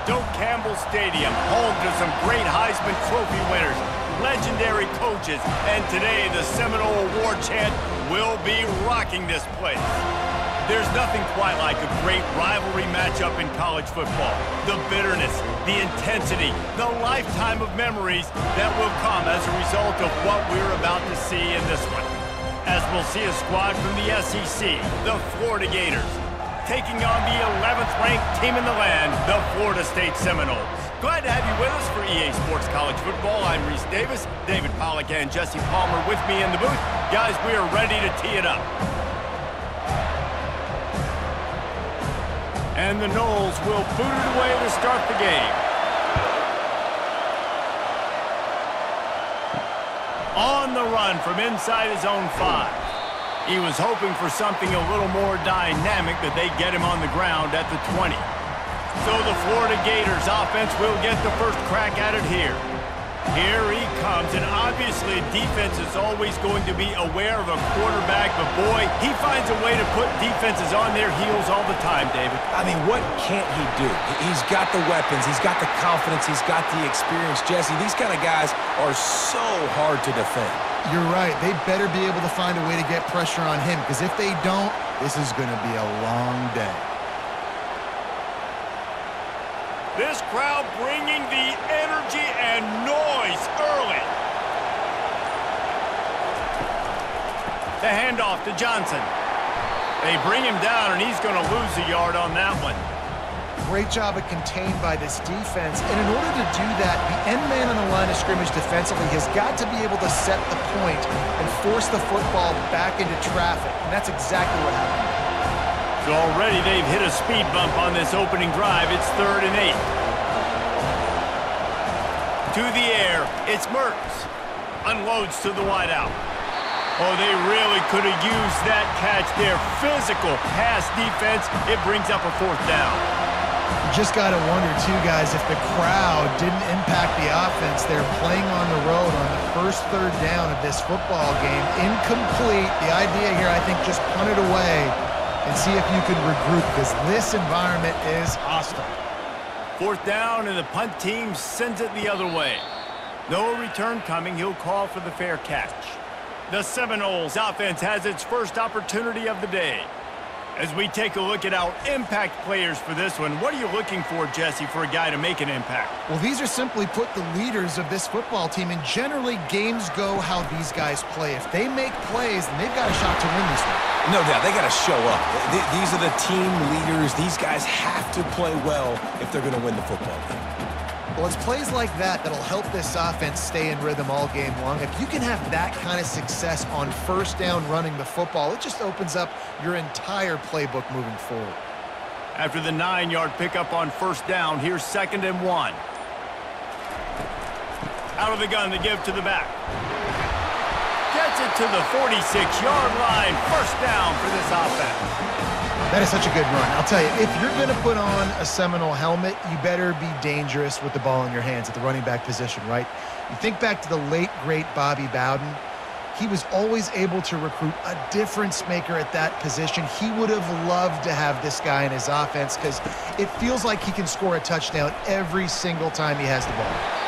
Doak Campbell Stadium, home to some great Heisman Trophy winners, legendary coaches, and today the Seminole Award chant will be rocking this place. There's nothing quite like a great rivalry matchup in college football. The bitterness, the intensity, the lifetime of memories that will come as a result of what we're about to see in this one. As we'll see a squad from the SEC, the Florida Gators, taking on the 11th ranked team in the land, the Florida State Seminoles. Glad to have you with us for EA Sports College Football. I'm Reese Davis, David Pollack and Jesse Palmer with me in the booth. Guys, we are ready to tee it up. And the Noles will boot it away to start the game. On the run from inside his own 5. He was hoping for something a little more dynamic, that they get him on the ground at the 20. So the Florida Gators offense will get the first crack at it here. Here he comes, and obviously defense is always going to be aware of a quarterback, but boy, he finds a way to put defenses on their heels all the time, David. I mean, what can't he do? He's got the weapons, he's got the confidence, he's got the experience. Jesse, these kind of guys are so hard to defend. You're right. They better be able to find a way to get pressure on him, because if they don't, this is going to be a long day. This crowd bringing the energy and noise early. The handoff to Johnson. They bring him down, and he's going to lose a yard on that one. Great job of contained by this defense. And in order to do that, the end man on the line of scrimmage defensively has got to be able to set the point and force the football back into traffic. And that's exactly what happened. So already they've hit a speed bump on this opening drive. It's 3rd and 8. To the air, it's Mertz. Unloads to the wideout. Oh, they really could have used that catch there. Physical pass defense. It brings up a 4th down. You just got to wonder, too, guys, if the crowd didn't impact the offense. They're playing on the road on the first 3rd down of this football game. Incomplete. The idea here, I think, just punt it away and see if you can regroup, because this environment is hostile. 4th down, and the punt team sends it the other way. No return coming. He'll call for the fair catch. The Seminoles offense has its first opportunity of the day. As we take a look at our impact players for this one, what are you looking for, Jesse, for a guy to make an impact? Well, these are simply put the leaders of this football team, and generally games go how these guys play. If they make plays, then they've got a shot to win this one. No doubt, they got to show up. These are the team leaders. These guys have to play well if they're going to win the football game. Well, it's plays like that that'll help this offense stay in rhythm all game long. If you can have that kind of success on 1st down running the football, it just opens up your entire playbook moving forward. After the 9-yard pickup on 1st down, here's 2nd and 1. Out of the gun to give to the back. Gets it to the 46-yard line. 1st down for this offense. That is such a good run. I'll tell you, if you're going to put on a Seminole helmet, you better be dangerous with the ball in your hands at the running back position, right? You think back to the late, great Bobby Bowden. He was always able to recruit a difference maker at that position. He would have loved to have this guy in his offense, because it feels like he can score a touchdown every single time he has the ball.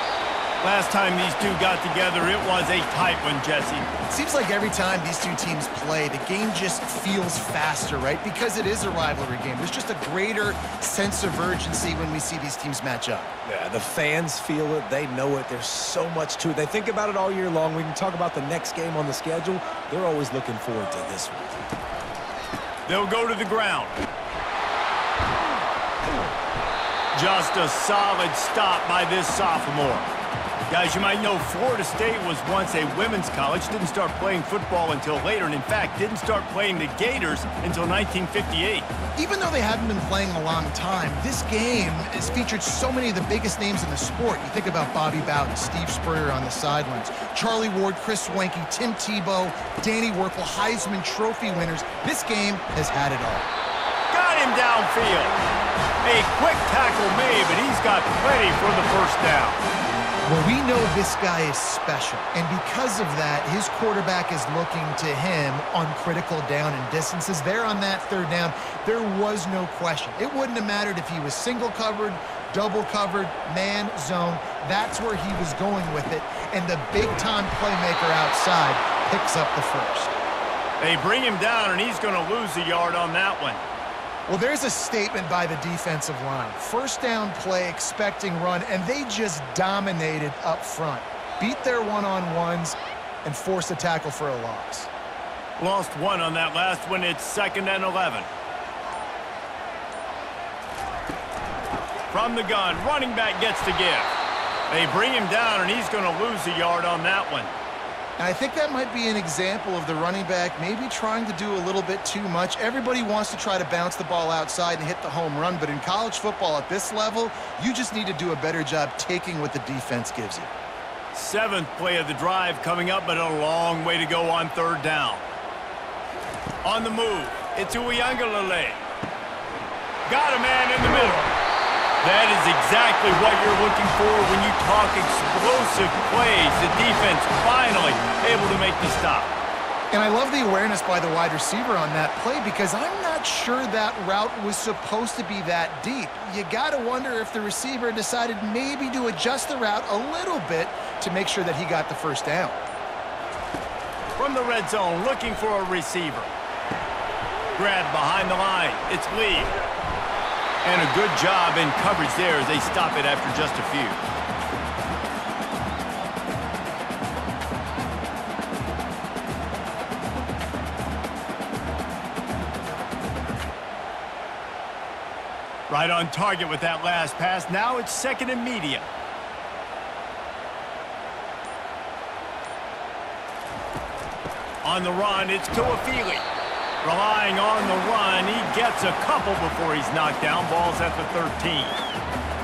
Last time these two got together, it was a tight one, Jesse. It seems like every time these two teams play, the game just feels faster, right? Because it is a rivalry game. There's just a greater sense of urgency when we see these teams match up. Yeah, the fans feel it. They know it. There's so much to it. They think about it all year long. We can talk about the next game on the schedule. They're always looking forward to this one. They'll go to the ground. Just a solid stop by this sophomore. Guys, you might know Florida State was once a women's college, didn't start playing football until later, and in fact, didn't start playing the Gators until 1958. Even though they haven't been playing a long time, this game has featured so many of the biggest names in the sport. You think about Bobby Bowden, Steve Spurrier on the sidelines, Charlie Ward, Chris Swanke, Tim Tebow, Danny Werfel, Heisman Trophy winners. This game has had it all. Got him downfield. A quick tackle made, but he's got plenty for the 1st down. Well, we know this guy is special, and because of that, his quarterback is looking to him on critical down and distances. There on that 3rd down, there was no question. It wouldn't have mattered if he was single covered, double covered, man zone. That's where he was going with it. And the big-time playmaker outside picks up the first. They bring him down, and he's going to lose a yard on that one. Well, there's a statement by the defensive line. First down play, expecting run, and they just dominated up front. Beat their one-on-ones and forced a tackle for a loss. Lost one on that last one. It's 2nd and 11. From the gun, running back gets to give. They bring him down, and he's going to lose a yard on that one. And I think that might be an example of the running back maybe trying to do a little bit too much. Everybody wants to try to bounce the ball outside and hit the home run, but in college football at this level, you just need to do a better job taking what the defense gives you. 7th play of the drive coming up, but a long way to go on 3rd down. On the move, it's Uiagalelei. Got a man in the middle. That is exactly what you're looking for when you talk explosive plays. The defense finally able to make the stop. And I love the awareness by the wide receiver on that play because I'm not sure that route was supposed to be that deep. You got to wonder if the receiver decided maybe to adjust the route a little bit to make sure that he got the first down. From the red zone, looking for a receiver. Grab behind the line. It's Lee. And a good job in coverage there as they stop it after just a few. Right on target with that last pass. Now it's 2nd and medium. On the run, it's Tuafili. Relying on the run, he gets a couple before he's knocked down. Ball's at the 13.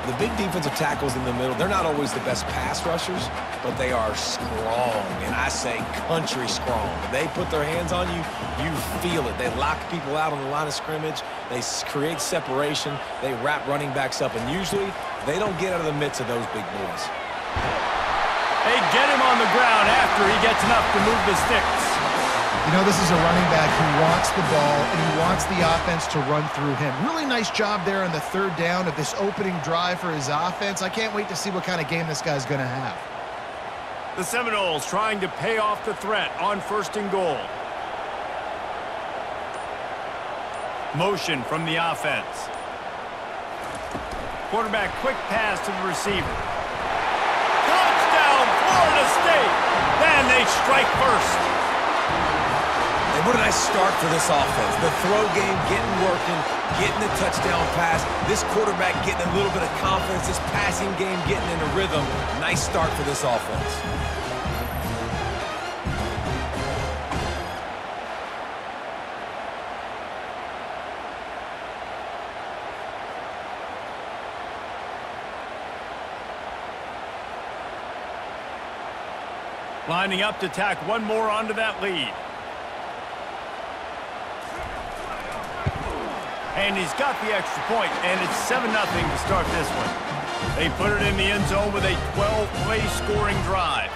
The big defensive tackles in the middle, they're not always the best pass rushers, but they are strong, and I say country strong. When they put their hands on you, you feel it. They lock people out on the line of scrimmage. They create separation. They wrap running backs up, and usually they don't get out of the midst of those big boys. They get him on the ground after he gets enough to move the sticks. You know, this is a running back who wants the ball and he wants the offense to run through him. Really nice job there on the 3rd down of this opening drive for his offense. I can't wait to see what kind of game this guy's going to have. The Seminoles trying to pay off the threat on 1st and goal. Motion from the offense. Quarterback quick pass to the receiver. Touchdown, Florida State! Then they strike first. And what a nice start for this offense. The throw game getting working, getting the touchdown pass. This quarterback getting a little bit of confidence. This passing game getting in a rhythm. Nice start for this offense. Lining up to tack one more onto that lead. And he's got the extra point, and it's 7-0 to start this one. They put it in the end zone with a 12-play scoring drive.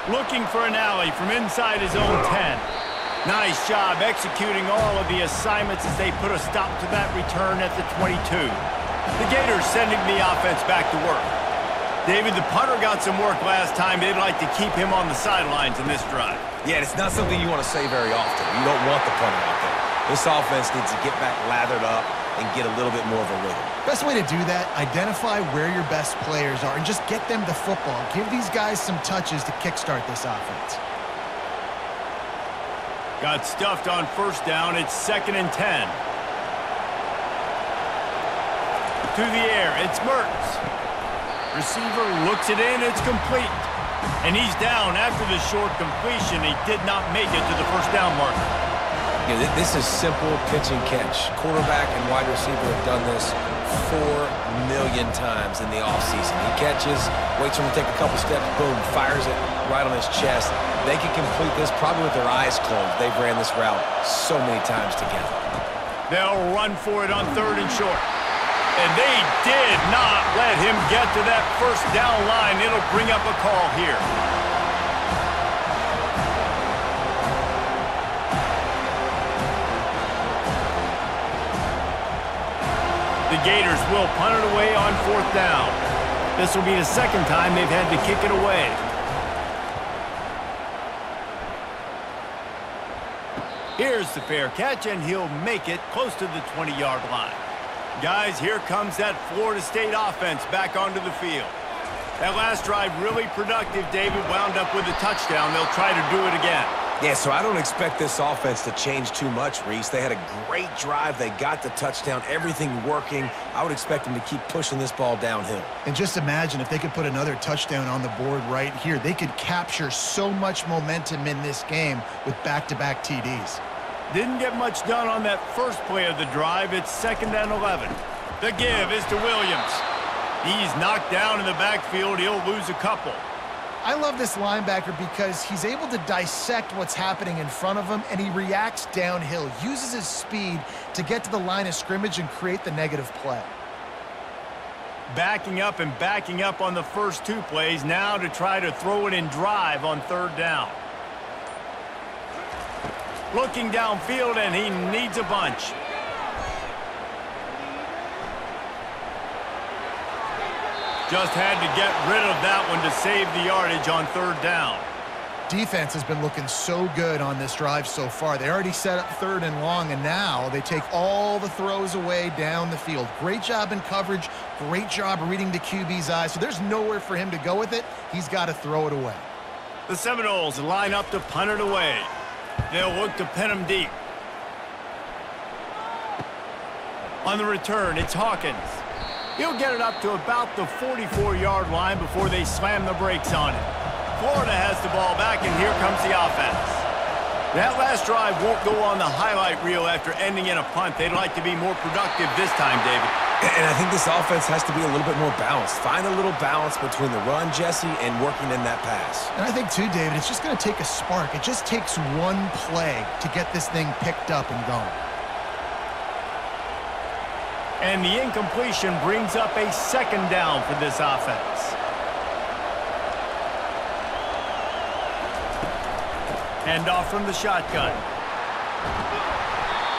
Looking for an alley from inside his own 10. Nice job executing all of the assignments as they put a stop to that return at the 22. The Gators sending the offense back to work. David, the punter got some work last time. They'd like to keep him on the sidelines in this drive. Yeah, it's not something you want to say very often. You don't want the punter out there. This offense needs to get back lathered up and get a little bit more of a rhythm. Best way to do that, identify where your best players are and just get them the football. Give these guys some touches to kickstart this offense. Got stuffed on 1st down. It's 2nd and 10. To the air, it's Mertz. Receiver looks it in, it's complete. And he's down after the short completion. He did not make it to the 1st down marker. Yeah, this is simple pitch and catch. Quarterback and wide receiver have done this 4 million times in the offseason. He catches, waits for him to take a couple steps, boom, fires it right on his chest. They can complete this probably with their eyes closed. They've ran this route so many times together. They'll run for it on 3rd and short. And they did not let him get to that 1st down line. It'll bring up a call here. The Gators will punt it away on 4th down. This will be the second time they've had to kick it away. Here's the fair catch, and he'll make it close to the 20-yard line. Guys, here comes that Florida State offense back onto the field. That last drive really productive, David, wound up with a touchdown. They'll try to do it again. Yeah, so I don't expect this offense to change too much, Reese. They had a great drive. They got the touchdown, everything working. I would expect them to keep pushing this ball downhill. And just imagine if they could put another touchdown on the board right here. They could capture so much momentum in this game with back-to-back TDs. Didn't get much done on that first play of the drive. It's 2nd and 11. The give is to Williams. He's knocked down in the backfield. He'll lose a couple. I love this linebacker because he's able to dissect what's happening in front of him, and he reacts downhill, uses his speed to get to the line of scrimmage and create the negative play. Backing up and backing up on the first 2 plays, now to try to throw it in drive on 3rd down. Looking downfield, and he needs a bunch. Just had to get rid of that one to save the yardage on 3rd down. Defense has been looking so good on this drive so far. They already set up 3rd and long, and now they take all the throws away down the field. Great job in coverage, great job reading the QB's eyes, so there's nowhere for him to go with it. He's got to throw it away. The Seminoles line up to punt it away. They'll look to pin him deep. On the return, it's Hawkins. He'll get it up to about the 44-yard line before they slam the brakes on it. Florida has the ball back, and here comes the offense. That last drive won't go on the highlight reel after ending in a punt. They'd like to be more productive this time, David. And I think this offense has to be a little bit more balanced. Find a little balance between the run, Jesse, and working in that pass. And I think, too, David, it's just going to take a spark. It just takes one play to get this thing picked up and going. And the incompletion brings up a 2nd down for this offense. Hand off from the shotgun.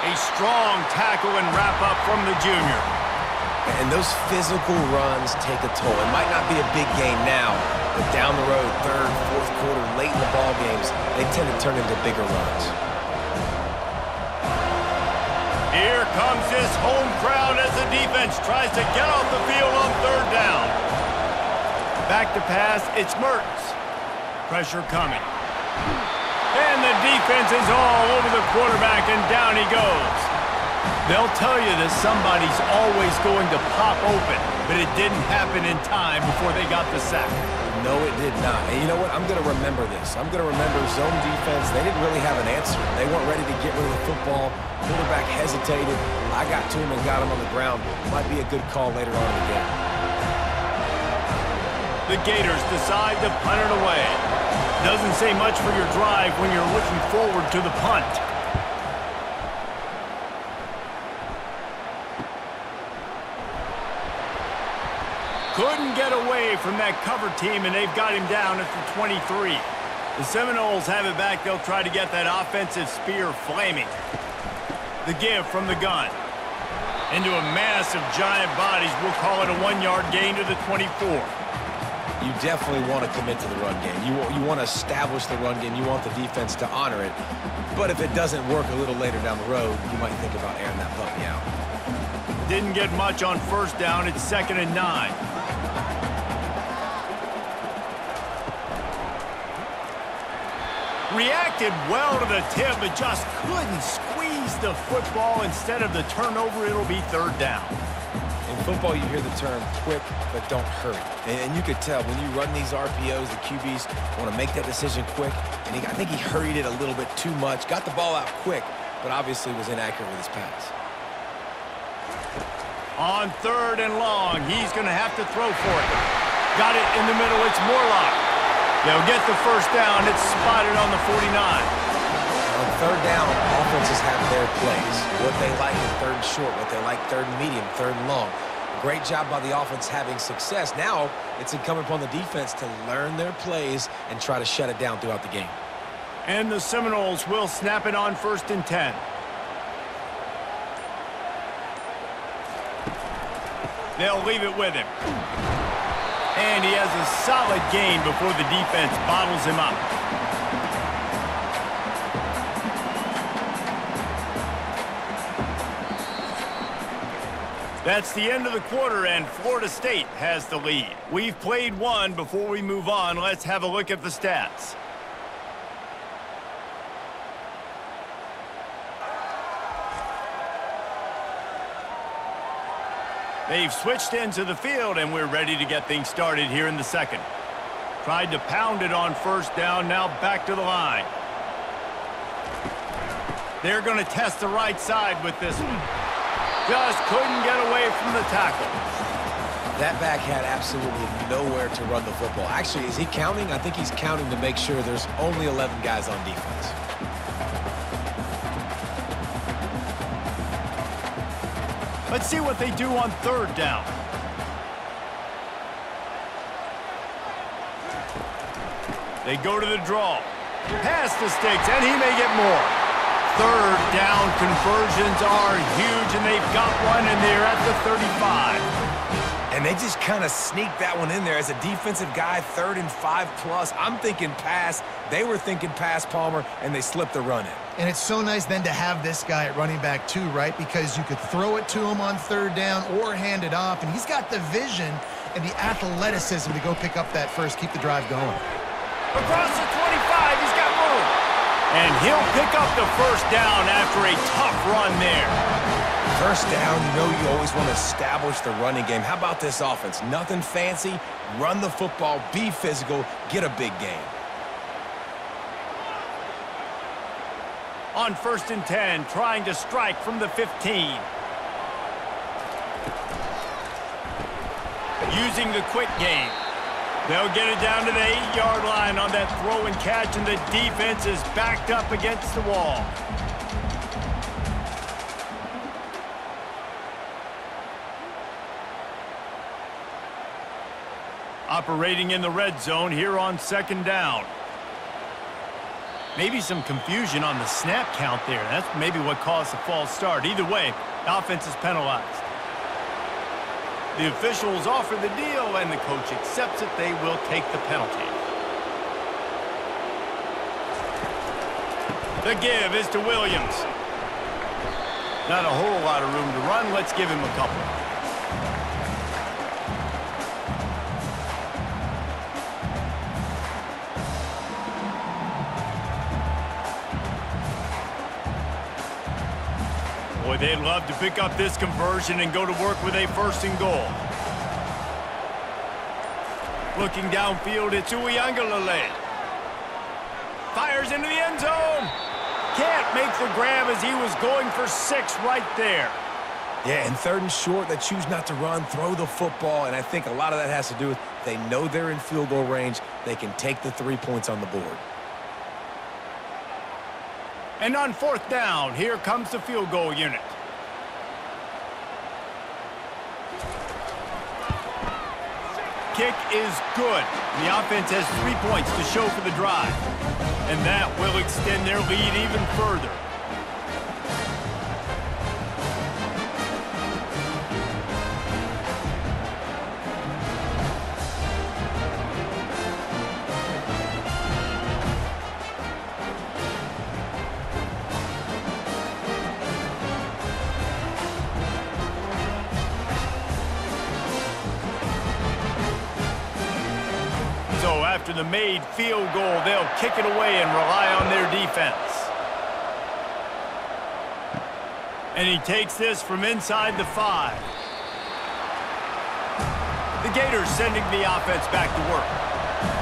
A strong tackle and wrap up from the junior. And those physical runs take a toll. It might not be a big game now, but down the road, 3rd, 4th quarter, late in the ball games, they tend to turn into bigger runs. Here comes this home crowd as the defense tries to get off the field on 3rd down. Back to pass, it's Mertz. Pressure coming. And the defense is all over the quarterback, and down he goes. They'll tell you that somebody's always going to pop open, but it didn't happen in time before they got the sack. No, it did not. And you know what? I'm going to remember this. I'm going to remember zone defense. They didn't really have an answer. They weren't ready to get rid of the football. Quarterback hesitated. I got to him and got him on the ground. Might be a good call later on in the game. The Gators decide to punt it away. Doesn't say much for your drive when you're looking forward to the punt. Couldn't get away from that cover team, and they've got him down at the 23. The Seminoles have it back. They'll try to get that offensive spear flaming. The give from the gun. Into a mass of giant bodies. We'll call it a 1-yard gain to the 24. You definitely want to commit to the run game. You want to establish the run game. You want the defense to honor it. But if it doesn't work a little later down the road, you might think about airing that puppy out. Didn't get much on 1st down. It's 2nd and 9. Reacted well to the tip, but just couldn't squeeze the football. Instead of the turnover, it'll be 3rd down. In football, you hear the term quick, but don't hurry. And you could tell when you run these RPOs, the QBs want to make that decision quick. And I think he hurried it a little bit too much. Got the ball out quick, but obviously was inaccurate with his pass. On 3rd and long, he's going to have to throw for it. Got it in the middle. It's Morlock. They'll get the 1st down. It's spotted on the 49. On 3rd down, offenses have their plays. What they like in 3rd and short, what they like 3rd and medium, 3rd and long. Great job by the offense having success. Now it's incumbent upon the defense to learn their plays and try to shut it down throughout the game. And the Seminoles will snap it on 1st and 10. They'll leave it with him. And he has a solid gain before the defense bottles him up. That's the end of the quarter, and Florida State has the lead. We've played one. Before we move on, let's have a look at the stats. They've switched into the field, and we're ready to get things started here in the second. Tried to pound it on first down, now back to the line. They're going to test the right side with this one. Just couldn't get away from the tackle. That back had absolutely nowhere to run the football. Actually, is he counting? I think he's counting to make sure there's only 11 guys on defense. Let's see what they do on third down. They go to the draw. Pass the sticks, and he may get more. Third down conversions are huge, and they've got one, and they're at the 35. And they just kind of sneaked that one in there. As a defensive guy, 3rd and 5+. I'm thinking pass. They were thinking pass, Palmer, and they slipped the run in. And it's so nice then to have this guy at running back too, right? Because you could throw it to him on third down or hand it off, and he's got the vision and the athleticism to go pick up that first, keep the drive going. Across the 25, he's got room. And he'll pick up the first down after a tough run there. First down, you know you always want to establish the running game. How about this offense? Nothing fancy. Run the football, be physical, get a big gain. On 1st and 10, trying to strike from the 15. Using the quick game. They'll get it down to the 8-yard line on that throw and catch, and the defense is backed up against the wall. Operating in the red zone here on 2nd down. Maybe some confusion on the snap count there. That's maybe what caused the false start. Either way, the offense is penalized. The officials offer the deal, and the coach accepts it. They will take the penalty. The give is to Williams. Not a whole lot of room to run. Let's give him a couple. Boy, they'd love to pick up this conversion and go to work with a 1st and goal. Looking downfield, it's Uiagalelei. Fires into the end zone. Can't make the grab as he was going for 6 right there. Yeah, and 3rd and short, they choose not to run, throw the football, and I think a lot of that has to do with they know they're in field goal range. They can take the 3 points on the board. And on 4th down, here comes the field goal unit. Kick is good. The offense has 3 points to show for the drive. And that will extend their lead even further. So after the made field goal, they'll kick it away and rely on their defense. And he takes this from inside the 5. The Gators sending the offense back to work.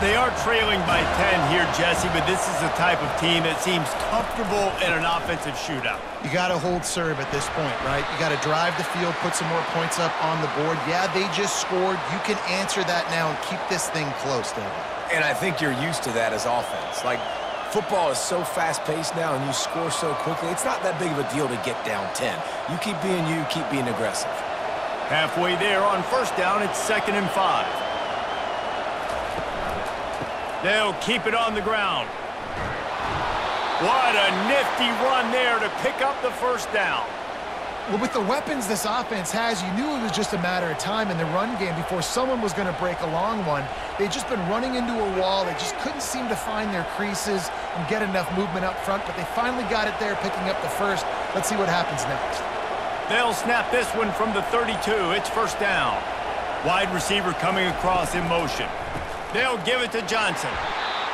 They are trailing by 10 here, Jesse, but this is the type of team that seems comfortable in an offensive shootout. You got to hold serve at this point, right? You got to drive the field, put some more points up on the board. Yeah, they just scored. You can answer that now and keep this thing close, David. And I think you're used to that as offense. Like, football is so fast-paced now and you score so quickly, it's not that big of a deal to get down 10. You keep being you, keep being aggressive. Halfway there on 1st down, it's 2nd and 5. They'll keep it on the ground. What a nifty run there to pick up the 1st down. Well, with the weapons this offense has, you knew it was just a matter of time in the run game before someone was going to break a long one. They'd just been running into a wall. They just couldn't seem to find their creases and get enough movement up front, but they finally got it there, picking up the first. Let's see what happens next. They'll snap this one from the 32. It's first down. Wide receiver coming across in motion. They'll give it to Johnson.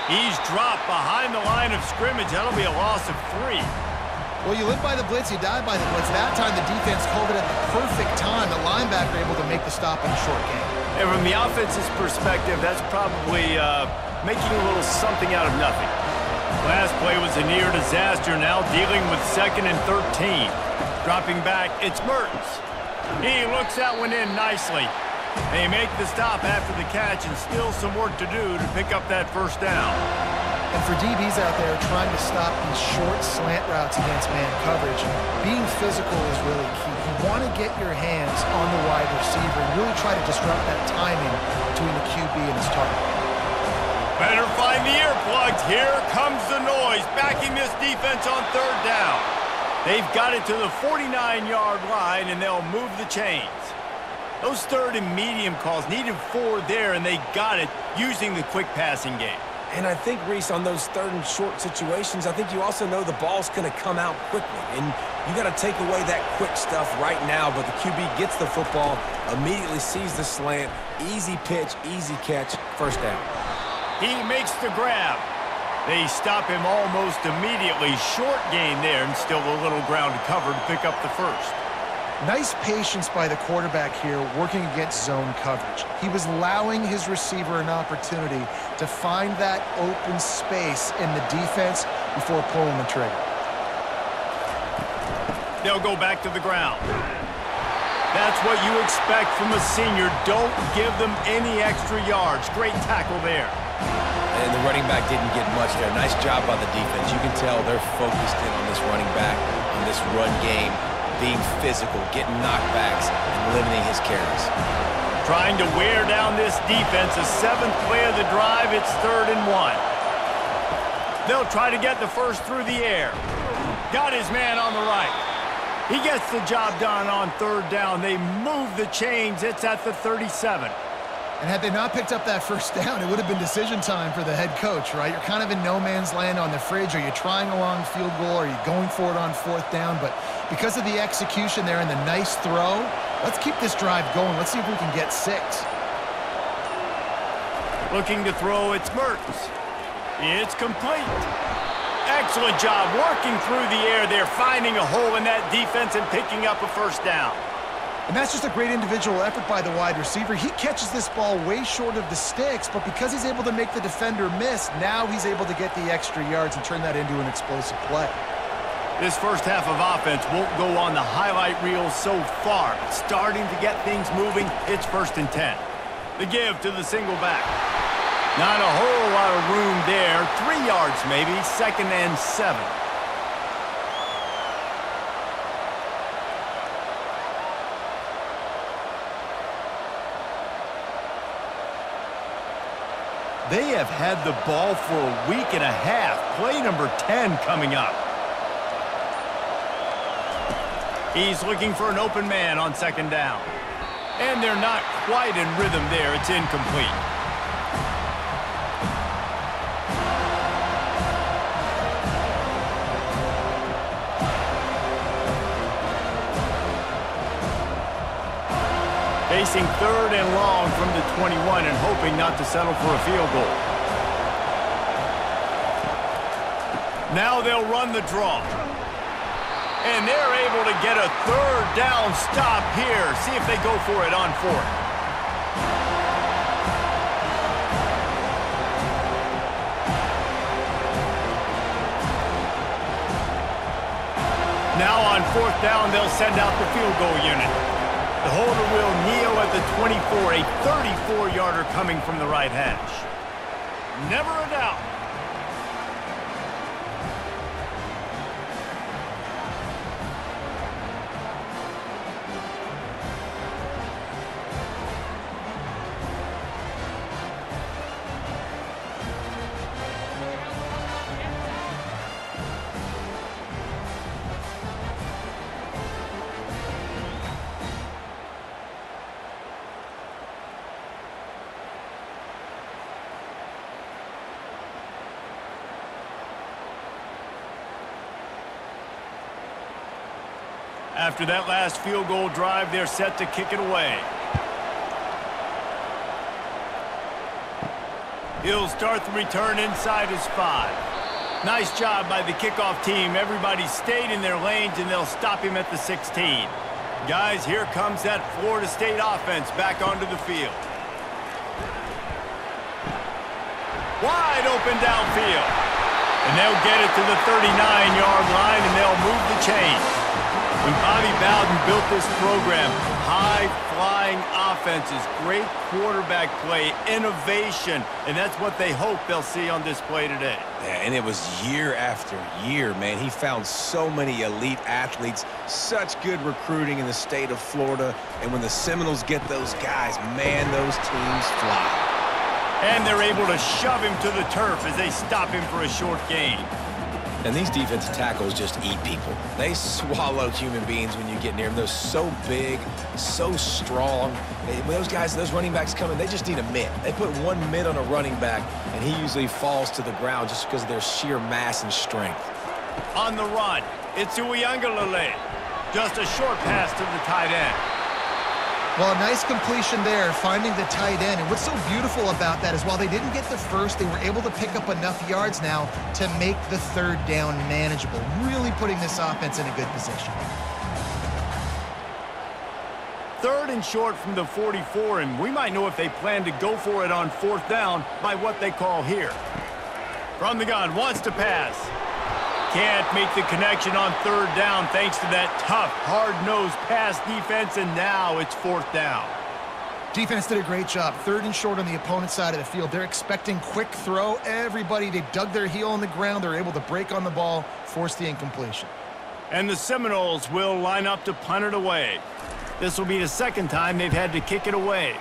He's dropped behind the line of scrimmage. That'll be a loss of 3. Well, you live by the blitz, you die by the blitz. That time the defense called it at the perfect time. The linebacker able to make the stop in a short game. And from the offense's perspective, that's probably making a little something out of nothing. Last play was a near disaster, now dealing with 2nd and 13. Dropping back, it's Mertz. He looks that one in nicely. They make the stop after the catch, and still some work to do to pick up that first down. And for DBs out there trying to stop these short slant routes against man coverage, being physical is really key. You want to get your hands on the wide receiver and really try to disrupt that timing between the QB and his target. Better find the earplugs. Here comes the noise, backing this defense on 3rd down. They've got it to the 49-yard line, and they'll move the chains. Those 3rd and medium calls needed 4 there, and they got it using the quick passing game. And I think, Reese, on those 3rd and short situations, I think you also know the ball's going to come out quickly. And you got to take away that quick stuff right now. But the QB gets the football, immediately sees the slant, easy pitch, easy catch, first down. He makes the grab. They stop him almost immediately. Short gain there, and still a little ground to cover to pick up the first. Nice patience by the quarterback here working against zone coverage. He was allowing his receiver an opportunity to find that open space in the defense before pulling the trigger. They'll go back to the ground. That's what you expect from a senior. Don't give them any extra yards. Great tackle there. And the running back didn't get much there. Nice job by the defense. You can tell they're focused in on this running back, on this run game, being physical, getting knockbacks, and limiting his carries. Trying to wear down this defense. The 7th play of the drive, it's 3rd and 1. They'll try to get the first through the air. Got his man on the right. He gets the job done on 3rd down. They move the chains. It's at the 37. And had they not picked up that first down, it would have been decision time for the head coach, right? You're kind of in no man's land on the fridge. Are you trying a long field goal? Are you going for it on 4th down? But because of the execution there and the nice throw, let's keep this drive going. Let's see if we can get 6. Looking to throw, it's Mertz. It's complete. Excellent job working through the air there, finding a hole in that defense and picking up a first down. And that's just a great individual effort by the wide receiver. He catches this ball way short of the sticks, but because he's able to make the defender miss, now he's able to get the extra yards and turn that into an explosive play. This first half of offense won't go on the highlight reel so far. Starting to get things moving, it's 1st and 10. The give to the single back. Not a whole lot of room there. 3 yards maybe, 2nd and 7. They have had the ball for a week and a half. Play number 10 coming up. He's looking for an open man on 2nd down. And they're not quite in rhythm there. It's incomplete. Facing 3rd and long from the 21 and hoping not to settle for a field goal. Now they'll run the draw. And they're able to get a 3rd down stop here. See if they go for it on 4th. Now on 4th down, they'll send out the field goal unit. The holder will kneel at the 24, a 34-yarder coming from the right hash. Never a doubt. After that last field goal drive, they're set to kick it away. He'll start the return inside his 5. Nice job by the kickoff team. Everybody stayed in their lanes, and they'll stop him at the 16. Guys, here comes that Florida State offense back onto the field. Wide open downfield. And they'll get it to the 39-yard line, and they'll move the chains. When Bobby Bowden built this program, high-flying offenses, great quarterback play, innovation, and that's what they hope they'll see on display today. Yeah, and it was year after year, man. He found so many elite athletes, such good recruiting in the state of Florida, and when the Seminoles get those guys, man, those teams fly. And they're able to shove him to the turf as they stop him for a short gain. And these defensive tackles just eat people. They swallow human beings when you get near them. They're so big, so strong. When those guys, those running backs come in, they just need a mitt. They put one mitt on a running back, and he usually falls to the ground just because of their sheer mass and strength. On the run, it's Uiagalelei. Just a short pass to the tight end. Well, a nice completion there, finding the tight end. And what's so beautiful about that is while they didn't get the first, they were able to pick up enough yards now to make the third down manageable, really putting this offense in a good position. 3rd and short from the 44, and we might know if they plan to go for it on 4th down by what they call here. From the gun, wants to pass. Can't make the connection on 3rd down thanks to that tough, hard-nosed pass defense, and now it's 4th down. Defense did a great job. 3rd and short on the opponent's side of the field. They're expecting quick throw. Everybody, they dug their heel on the ground. They're able to break on the ball, force the incompletion. And the Seminoles will line up to punt it away. This will be the 2nd time they've had to kick it away.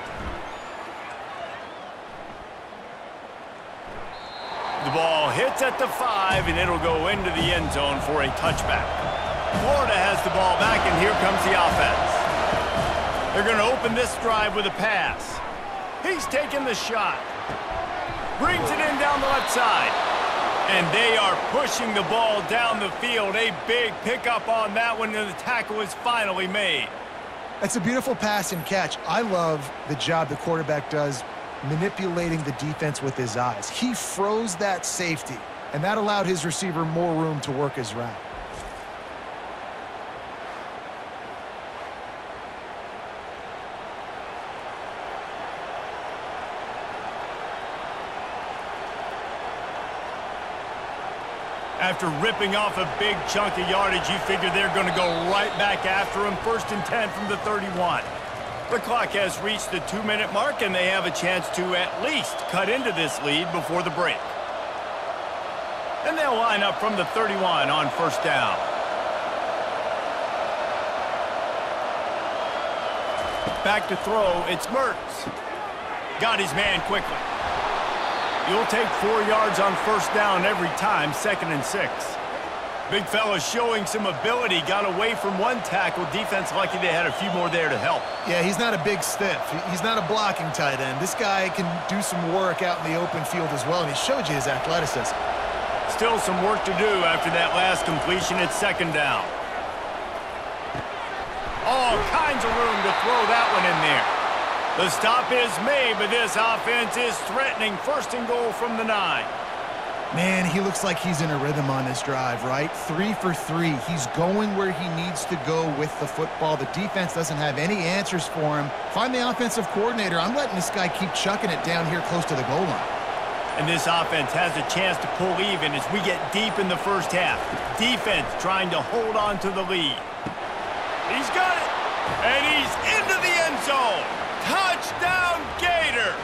The ball hits at the 5, and it'll go into the end zone for a touchback. Florida has the ball back, and here comes the offense. They're going to open this drive with a pass. He's taking the shot. Brings it in down the left side. And they are pushing the ball down the field. A big pickup on that one, and the tackle is finally made. That's a beautiful pass and catch. I love the job the quarterback does manipulating the defense with his eyes. He froze that safety, and that allowed his receiver more room to work his route. After ripping off a big chunk of yardage, you figure they're going to go right back after him. 1st and 10 from the 31. The clock has reached the 2-minute mark, and they have a chance to at least cut into this lead before the break. And they'll line up from the 31 on 1st down. Back to throw, it's Mertz. Got his man quickly. You'll take 4 yards on 1st down every time, 2nd and 6. Big fella showing some ability, got away from one tackle. Defense lucky they had a few more there to help. Yeah, he's not a big stiff. He's not a blocking tight end. This guy can do some work out in the open field as well, and he showed you his athleticism. Still some work to do after that last completion at 2nd down. All kinds of room to throw that one in there. The stop is made, but this offense is threatening. 1st and goal from the 9. Man, he looks like he's in a rhythm on this drive, right? 3 for 3. He's going where he needs to go with the football. The defense doesn't have any answers for him. Find the offensive coordinator. I'm letting this guy keep chucking it down here close to the goal line. And this offense has a chance to pull even as we get deep in the 1st half. Defense trying to hold on to the lead. He's got it, and he's into the end zone. Touchdown, Gators!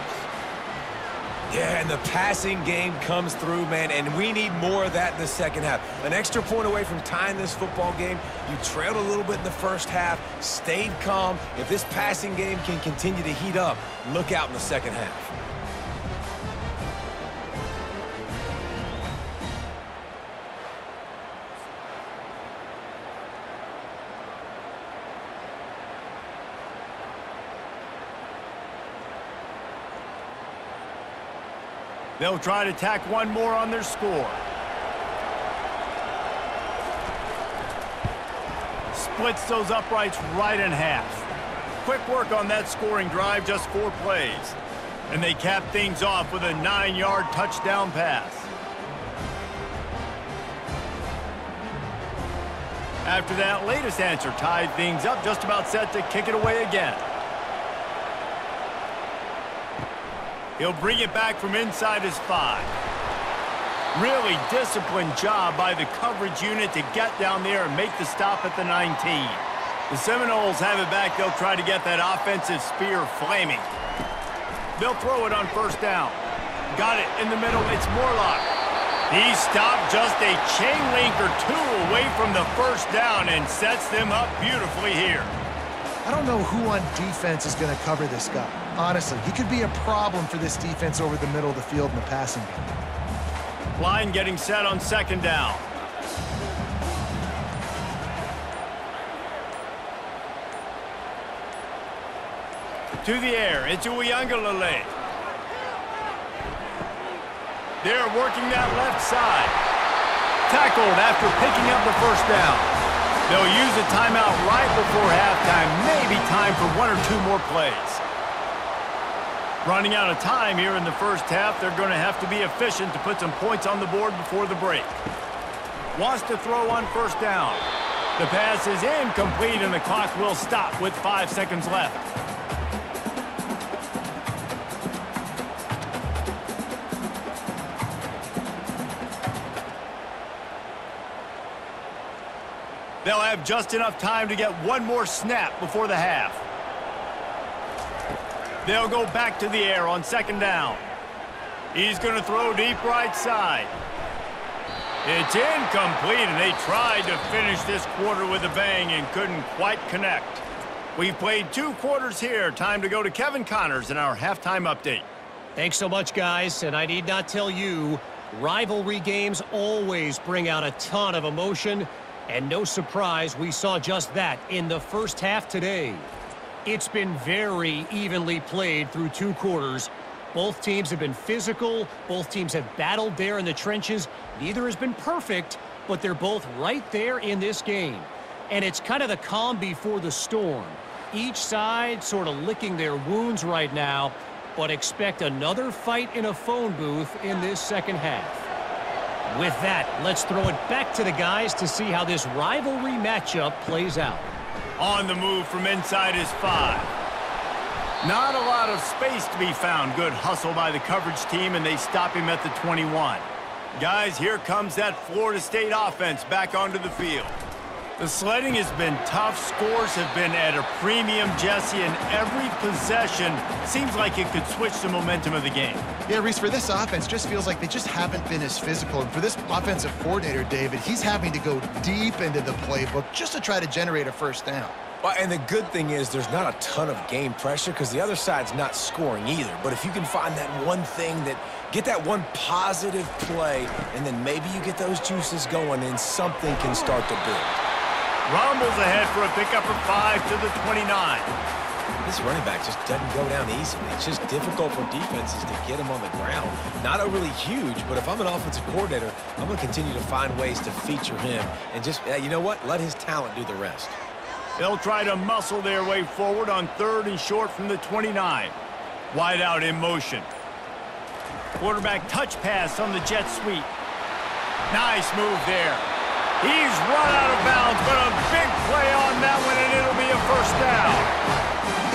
Yeah, and the passing game comes through, man, and we need more of that in the 2nd half. An extra point away from tying this football game. You trailed a little bit in the 1st half, stayed calm. If this passing game can continue to heat up, look out in the 2nd half. They'll try to tack one more on their score. splits those uprights right in half. Quick work on that scoring drive, just 4 plays. And they cap things off with a 9-yard touchdown pass. After that latest answer tied things up, just about set to kick it away again. He'll bring it back from inside his 5. Really disciplined job by the coverage unit to get down there and make the stop at the 19. The Seminoles have it back. They'll try to get that offensive spear flaming. They'll throw it on first down. Got it in the middle. It's Morlock. He stopped just a chain link or 2 away from the first down and sets them up beautifully here. I don't know who on defense is going to cover this guy. Honestly, he could be a problem for this defense over the middle of the field in the passing game. Line getting set on second down. To the air, it's Uiagalelei. They're working that left side. Tackled after picking up the first down. They'll use a timeout right before halftime. Maybe time for 1 or 2 more plays. Running out of time here in the first half. They're going to have to be efficient to put some points on the board before the break. Wants to throw on first down. The pass is incomplete and the clock will stop with 5 seconds left. They'll have just enough time to get 1 more snap before the half. They'll go back to the air on second down. He's going to throw deep right side. It's incomplete, and they tried to finish this quarter with a bang and couldn't quite connect. We've played 2 quarters here. Time to go to Kevin Connors in our halftime update. Thanks so much, guys, and I need not tell you, rivalry games always bring out a ton of emotion. And no surprise, we saw just that in the first half today. It's been very evenly played through 2 quarters. Both teams have been physical. Both teams have battled there in the trenches. Neither has been perfect, but they're both right there in this game. And it's kind of the calm before the storm. Each side sort of licking their wounds right now, but expect another fight in a phone booth in this second half. With that, let's throw it back to the guys to see how this rivalry matchup plays out. On the move from inside his 5. Not a lot of space to be found. Good hustle by the coverage team, and they stop him at the 21. Guys, here comes that Florida State offense back onto the field. The sledding has been tough. Scores have been at a premium, Jesse, and every possession seems like it could switch the momentum of the game. Yeah, Reese, for this offense, just feels like they just haven't been as physical. And for this offensive coordinator, David, he's having to go deep into the playbook just to try to generate a first down. Well, and the good thing is there's not a ton of game pressure because the other side's not scoring either. But if you can find that one thing get that one positive play, and then maybe you get those juices going and something can start to build. Rumbles ahead for a pickup of 5 to the 29. This running back just doesn't go down easily. It's just difficult for defenses to get him on the ground. Not overly huge, but if I'm an offensive coordinator, I'm going to continue to find ways to feature him and just, you know what, let his talent do the rest. They'll try to muscle their way forward on 3rd and short from the 29. Wide out in motion. Quarterback touch pass on the jet sweep. Nice move there. He's run out of bounds, but a big play on that one, and it'll be a first down.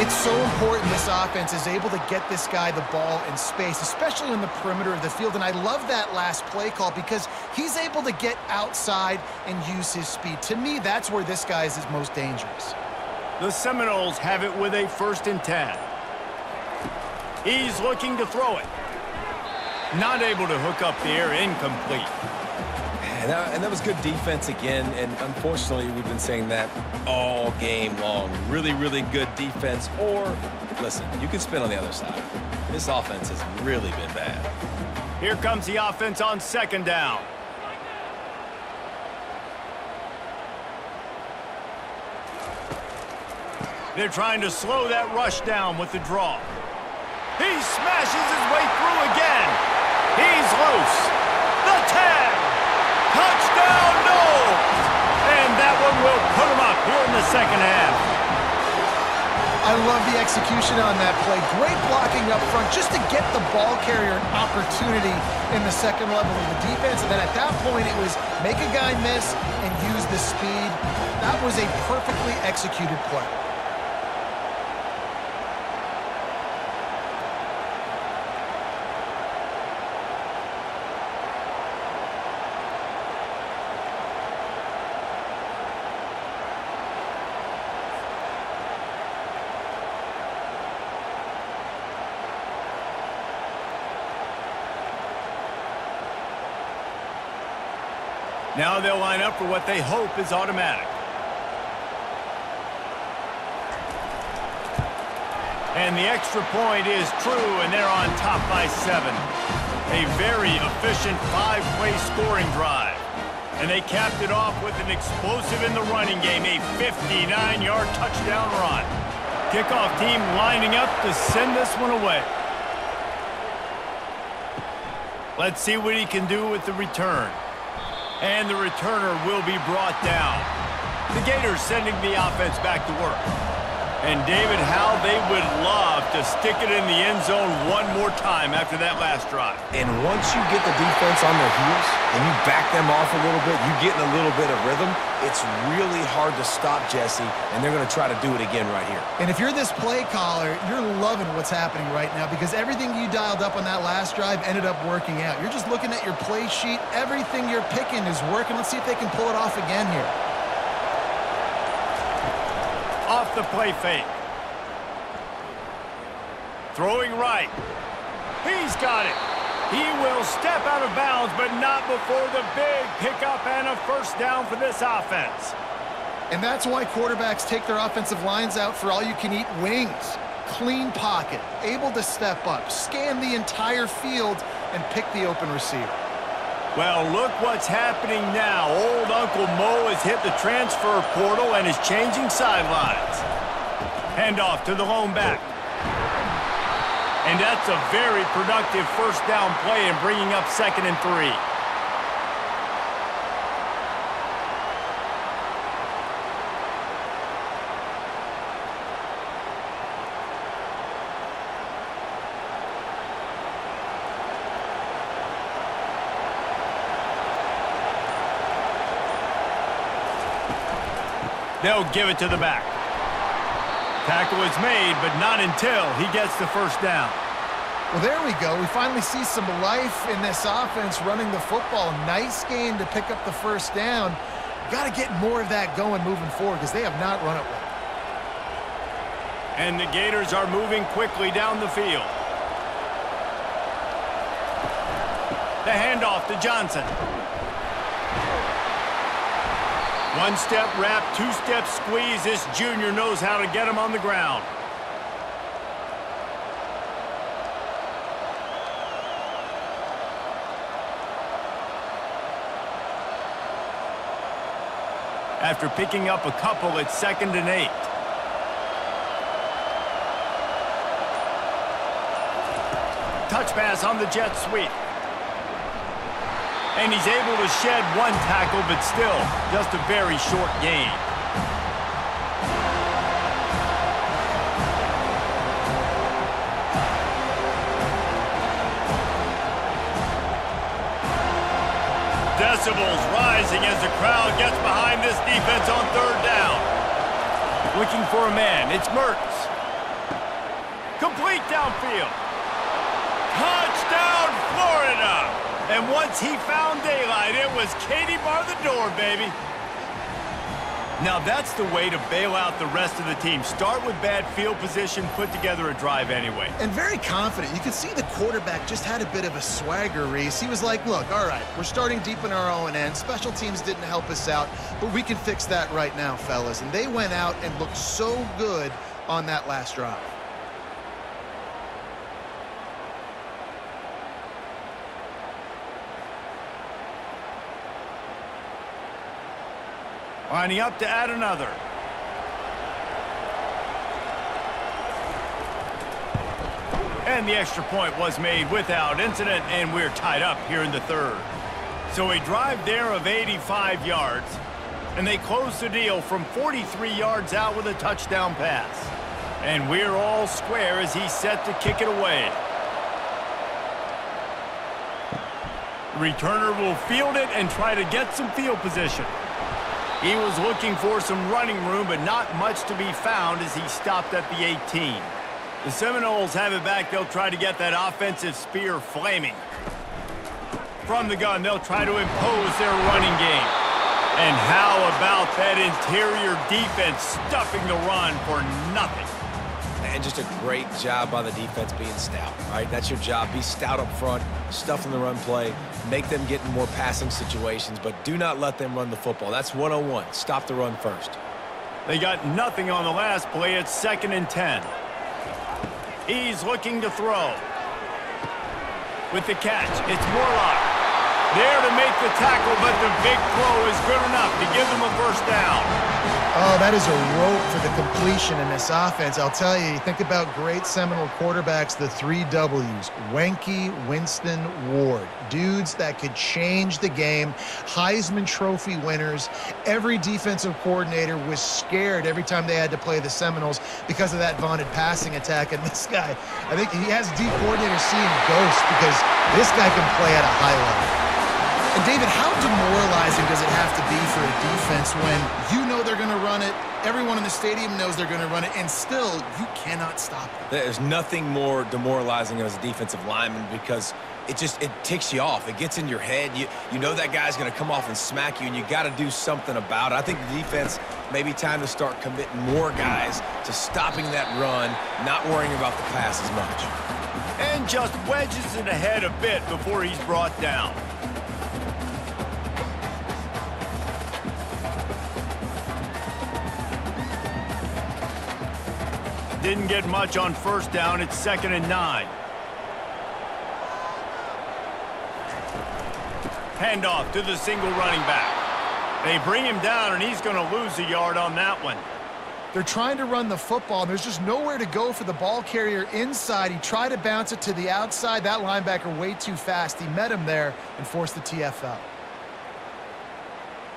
It's so important this offense is able to get this guy the ball in space, especially in the perimeter of the field. And I love that last play call because he's able to get outside and use his speed. To me, that's where this guy is most dangerous. The Seminoles have it with a 1st and 10. He's looking to throw it. Not able to hook up the air, incomplete. And that was good defense again, and unfortunately, we've been saying that all game long. Really, really good defense, or, listen, you can spin on the other side. This offense has really been bad. Here comes the offense on 2nd down. They're trying to slow that rush down with the draw. He smashes his way through again. He's loose. The tag. Touchdown, Noles! And that one will put him up here in the second half. I love the execution on that play. Great blocking up front just to get the ball carrier an opportunity in the second level of the defense. And then at that point, it was make a guy miss and use the speed. That was a perfectly executed play. Now they'll line up for what they hope is automatic. And the extra point is true, and they're on top by 7. A very efficient 5-play scoring drive. And they capped it off with an explosive in the running game, a 59-yard touchdown run. Kickoff team lining up to send this one away. Let's see what he can do with the return. And the returner will be brought down. The Gators sending the offense back to work. And David, how they would love to stick it in the end zone one more time after that last drive. And once you get the defense on their heels and you back them off a little bit, you get in a little bit of rhythm, it's really hard to stop Jesse, and they're going to try to do it again right here. And if you're this play caller, you're loving what's happening right now because everything you dialed up on that last drive ended up working out. You're just looking at your play sheet. Everything you're picking is working. Let's see if they can pull it off again here. Off the play fake. Throwing right. He's got it. He will step out of bounds, but not before the big pickup and a first down for this offense. And that's why quarterbacks take their offensive lines out for all-you-can-eat wings. Clean pocket, able to step up, scan the entire field, and pick the open receiver. Well, look what's happening now. Old Uncle Mo has hit the transfer portal and is changing sidelines. Handoff to the lone back. And that's a very productive first down play and bringing up 2nd and 3. They'll give it to the back. Tackle is made, but not until he gets the first down. Well, there we go. We finally see some life in this offense running the football. Nice game to pick up the first down. Got to get more of that going moving forward because they have not run it well. And the Gators are moving quickly down the field. The handoff to Johnson. One-step wrap, two-step squeeze. This junior knows how to get him on the ground. After picking up a couple, it's 2nd and 8. Touch pass on the jet sweep. And he's able to shed one tackle, but still, just a very short gain. Decibels rising as the crowd gets behind this defense on 3rd down. Looking for a man, it's Mertz. Complete downfield. Touchdown, Florida! And once he found daylight, it was Katie bar the door, baby. Now that's the way to bail out the rest of the team. Start with bad field position, put together a drive anyway. And very confident. You could see the quarterback just had a bit of a swagger, Reese. He was like, look, all right, we're starting deep in our own end. Special teams didn't help us out, but we can fix that right now, fellas. And they went out and looked so good on that last drive. Lining up to add another. And the extra point was made without incident, and we're tied up here in the 3rd. So a drive there of 85 yards. And they close the deal from 43 yards out with a touchdown pass. And we're all square as he's set to kick it away. Returner will field it and try to get some field position. He was looking for some running room, but not much to be found as he stopped at the 18. The Seminoles have it back. They'll try to get that offensive spear flaming. From the gun, they'll try to impose their running game. And how about that interior defense stuffing the run for nothing? And just a great job by the defense being stout, right? That's your job. Be stout up front, stuff in the run play, make them get in more passing situations, but do not let them run the football. That's 101. Stop the run first. They got nothing on the last play. It's 2nd and 10. He's looking to throw. With the catch, it's Morlock. There to make the tackle, but the big throw is good enough to give them a first down. Oh, that is a rope for the completion in this offense. I'll tell you, you think about great Seminole quarterbacks, the 3 W's, Wenke, Winston, Ward. Dudes that could change the game, Heisman Trophy winners. Every defensive coordinator was scared every time they had to play the Seminoles because of that vaunted passing attack. And this guy, I think he has D coordinators seeing ghosts because this guy can play at a high level. And David, how demoralizing does it have to be for a defense when you know they're going to run it, everyone in the stadium knows they're going to run it, and still you cannot stop it? There's nothing more demoralizing as a defensive lineman because it ticks you off. It gets in your head. You know that guy's going to come off and smack you, and you got to do something about it. I think the defense may be time to start committing more guys to stopping that run, not worrying about the pass as much. And just wedges it ahead a bit before he's brought down. Didn't get much on first down. It's 2nd and 9. Handoff to the single running back. They bring him down, and he's going to lose a yard on that one. They're trying to run the football, and there's just nowhere to go for the ball carrier inside. He tried to bounce it to the outside. That linebacker way too fast. He met him there and forced the TFL.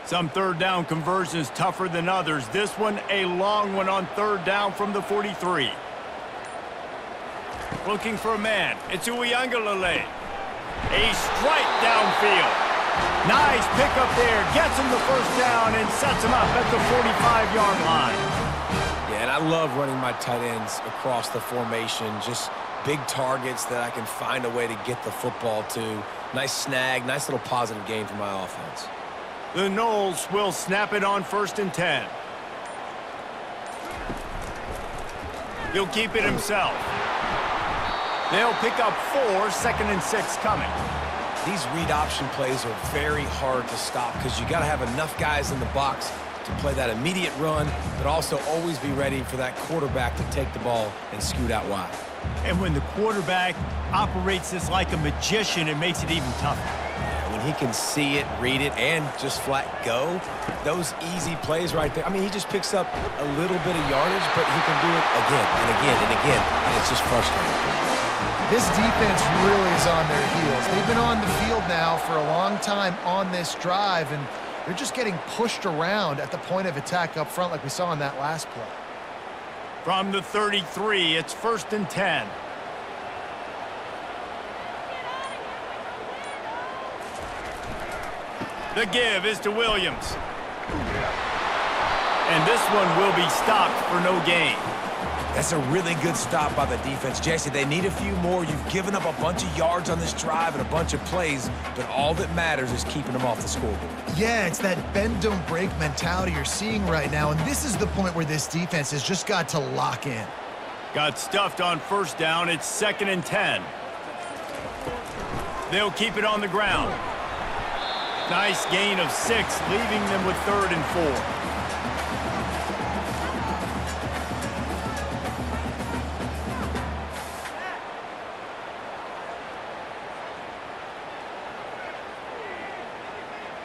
Some 3rd down conversions tougher than others. This one, a long one on 3rd down from the 43. Looking for a man. It's Uiagalelei. A strike downfield. Nice pickup there. Gets him the first down and sets him up at the 45-yard line. Yeah, and I love running my tight ends across the formation. Just big targets that I can find a way to get the football to. Nice snag, nice little positive gain for my offense. The Noles will snap it on 1st and 10. He'll keep it himself. They'll pick up 4, 2nd and 6 coming. These read option plays are very hard to stop because you got to have enough guys in the box to play that immediate run, but also always be ready for that quarterback to take the ball and scoot out wide. And when the quarterback operates this like a magician, it makes it even tougher. When he can see it, read it, and just flat go, those easy plays right there. I mean, he just picks up a little bit of yardage, but he can do it again and again and again, and it's just frustrating. This defense really is on their heels. They've been on the field now for a long time on this drive, and they're just getting pushed around at the point of attack up front like we saw in that last play. From the 33, it's 1st and 10. The give is to Williams. And this one will be stopped for no gain. That's a really good stop by the defense, Jesse. They need a few more. You've given up a bunch of yards on this drive and a bunch of plays, but all that matters is keeping them off the scoreboard. Yeah, it's that bend, don't break mentality you're seeing right now, and this is the point where this defense has just got to lock in. Got stuffed on 1st down. It's 2nd and 10. They'll keep it on the ground. Nice gain of 6, leaving them with 3rd and 4.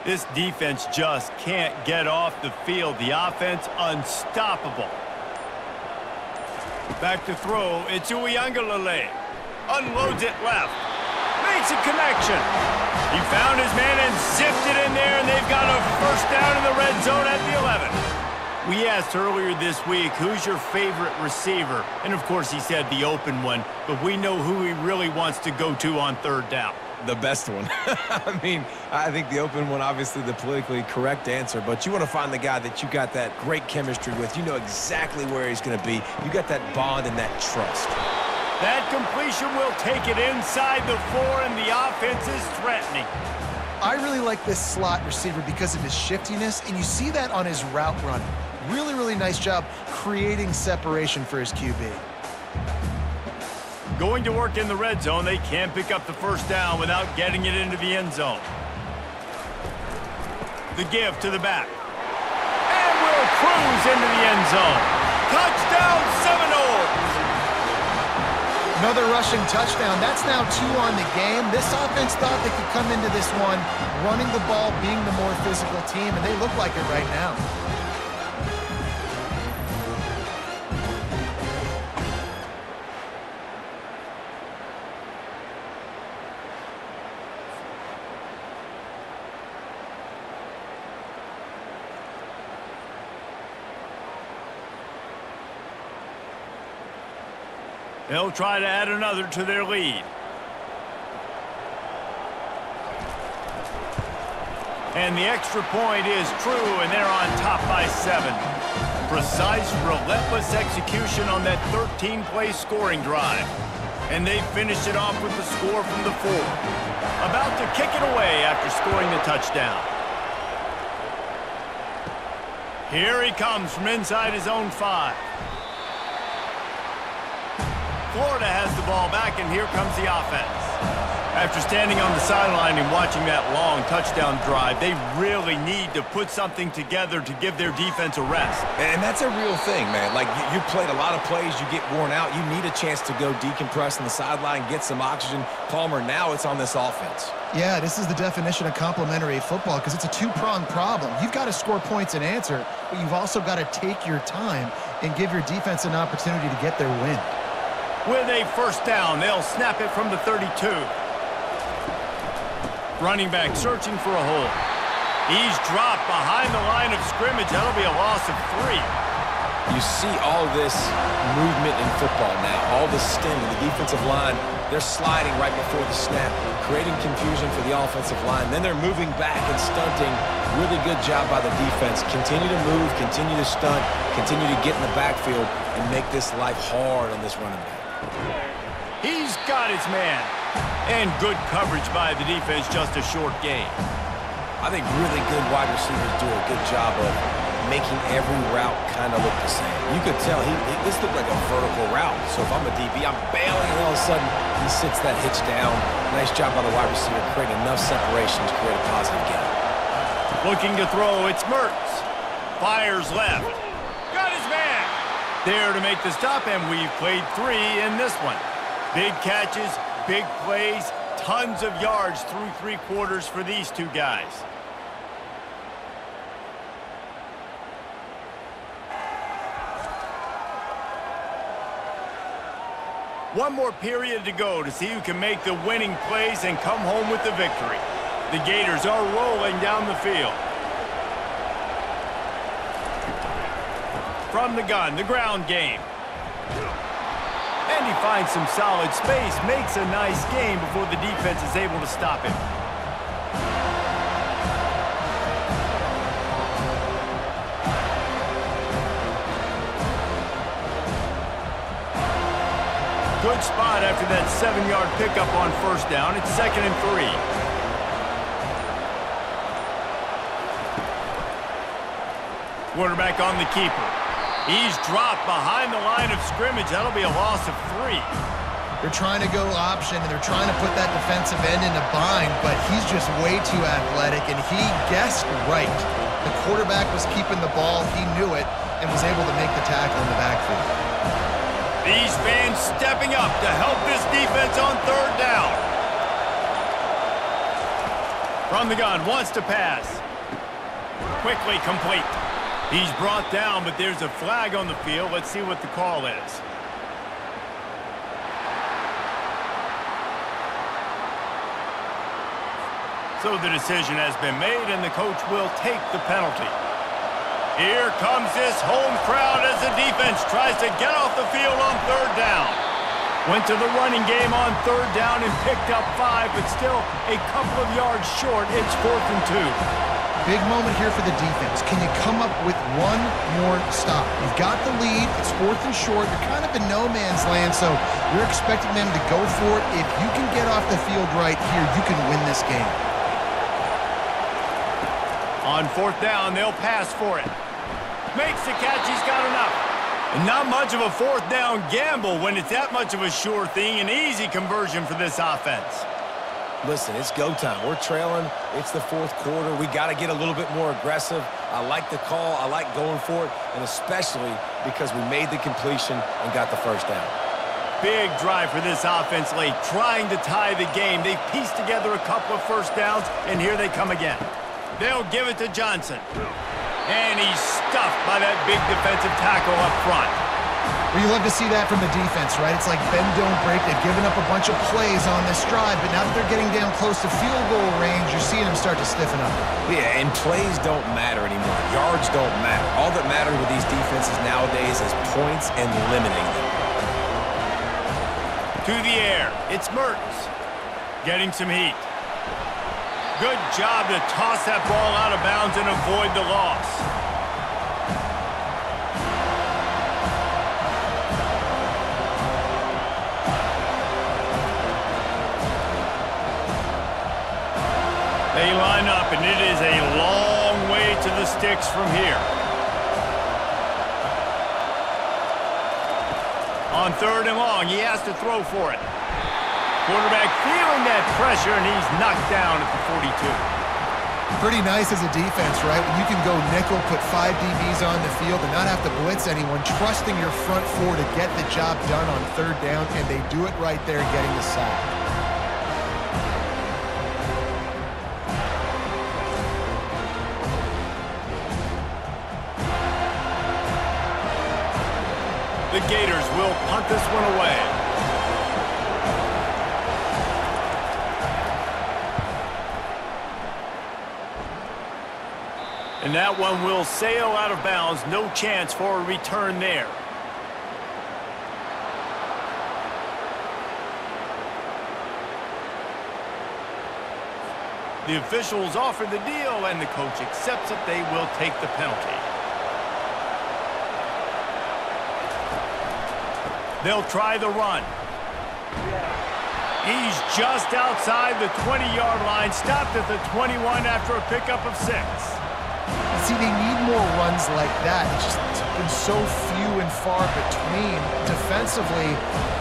This defense just can't get off the field. The offense unstoppable. Back to throw. It's Uiagalelei. Unloads it left. Makes a connection. He found his man and zipped it in there, and they've got a first down in the red zone at the 11. We asked earlier this week, who's your favorite receiver? And, of course, he said the open one, but we know who he really wants to go to on third down. The best one. I mean, I think the open one, obviously the politically correct answer, but you want to find the guy that you got that great chemistry with. You know exactly where he's going to be. You got that bond and that trust. That completion will take it inside the 4, and the offense is threatening. I really like this slot receiver because of his shiftiness, and you see that on his route run. Really, really nice job creating separation for his QB. Going to work in the red zone, they can't pick up the first down without getting it into the end zone. The give to the back. And will cruise into the end zone. Touchdown Seminoles! Another rushing touchdown. That's now 2 on the game. This offense thought they could come into this one running the ball, being the more physical team, and they look like it right now. They'll try to add another to their lead. And the extra point is true, and they're on top by 7. Precise, relentless execution on that 13-play scoring drive. And they finish it off with the score from the 4. About to kick it away after scoring the touchdown. Here he comes from inside his own 5. Florida has the ball back, and here comes the offense. After standing on the sideline and watching that long touchdown drive, they really need to put something together to give their defense a rest. And that's a real thing, man. Like, you played a lot of plays, you get worn out, you need a chance to go decompress on the sideline, get some oxygen. Palmer, now it's on this offense. Yeah, this is the definition of complementary football because it's a two-pronged problem. You've got to score points and answer, but you've also got to take your time and give your defense an opportunity to get their win. With a first down, they'll snap it from the 32. Running back searching for a hole. He's dropped behind the line of scrimmage. That'll be a loss of 3. You see all this movement in football now, all the stem in the defensive line. They're sliding right before the snap, creating confusion for the offensive line. Then they're moving back and stunting. Really good job by the defense. Continue to move, continue to stunt, continue to get in the backfield, and make this life hard on this running back. He's got his man. And good coverage by the defense, just a short gain. I think really good wide receivers do a good job of making every route kind of look the same. You could tell this looked like a vertical route. So if I'm a DB, I'm bailing, and all of a sudden he sits that hitch down. Nice job by the wide receiver, creating enough separation to create a positive gain. Looking to throw, it's Mertz. Fires left. Got his man. There to make the stop, and we've played 3 in this one. Big catches, big plays, tons of yards through 3 quarters for these 2 guys. One more period to go to see who can make the winning plays and come home with the victory. The Gators are rolling down the field. From the gun, the ground game. And he finds some solid space, makes a nice game before the defense is able to stop him. Good spot after that 7-yard pickup on first down. It's 2nd and 3. Quarterback on the keeper. He's dropped behind the line of scrimmage. That'll be a loss of 3. They're trying to go option, and they're trying to put that defensive end in a bind, but he's just way too athletic, and he guessed right. The quarterback was keeping the ball. He knew it and was able to make the tackle in the backfield. These fans stepping up to help this defense on third down. From the gun, wants to pass. Quickly complete. He's brought down, but there's a flag on the field. Let's see what the call is. So the decision has been made, and the coach will take the penalty. Here comes this home crowd as the defense tries to get off the field on third down. Went to the running game on third down and picked up 5, but still a couple of yards short. It's 4th and 2. Big moment here for the defense. Can you come up with one more stop? You've got the lead. It's 4th and short. You're kind of in no man's land, so you're expecting them to go for it. If you can get off the field right here, you can win this game. On 4th down, they'll pass for it. Makes the catch. He's got enough. And not much of a 4th down gamble when it's that much of a sure thing. An easy conversion for this offense. Listen, it's go time. We're trailing. It's the 4th quarter. We got to get a little bit more aggressive. I like the call. I like going for it, and especially because we made the completion and got the first down. Big drive for this offense late, trying to tie the game. They've pieced together a couple of first downs, and here they come again. They'll give it to Johnson. And he's stuffed by that big defensive tackle up front. Well, you love to see that from the defense, right? It's like bend, don't break. They've given up a bunch of plays on this drive, but now that they're getting down close to field goal range, you're seeing them start to stiffen up. Yeah, and plays don't matter anymore. Yards don't matter. All that matters with these defenses nowadays is points and limiting them. To the air, it's Mertz. Getting some heat. Good job to toss that ball out of bounds and avoid the loss. They line up, and it is a long way to the sticks from here. On 3rd and long, he has to throw for it. Quarterback feeling that pressure, and he's knocked down at the 42. Pretty nice as a defense, right? When you can go nickel, put 5 DBs on the field and not have to blitz anyone, trusting your front 4 to get the job done on 3rd down, and they do it right there, getting the sack. The Gators will punt this one away. And that one will sail out of bounds. No chance for a return there. The officials offer the deal, and the coach accepts it. They will take the penalty. They'll try the run. He's just outside the 20-yard line, stopped at the 21 after a pickup of 6. See, they need more runs like that. It's just been so few and far between. Defensively,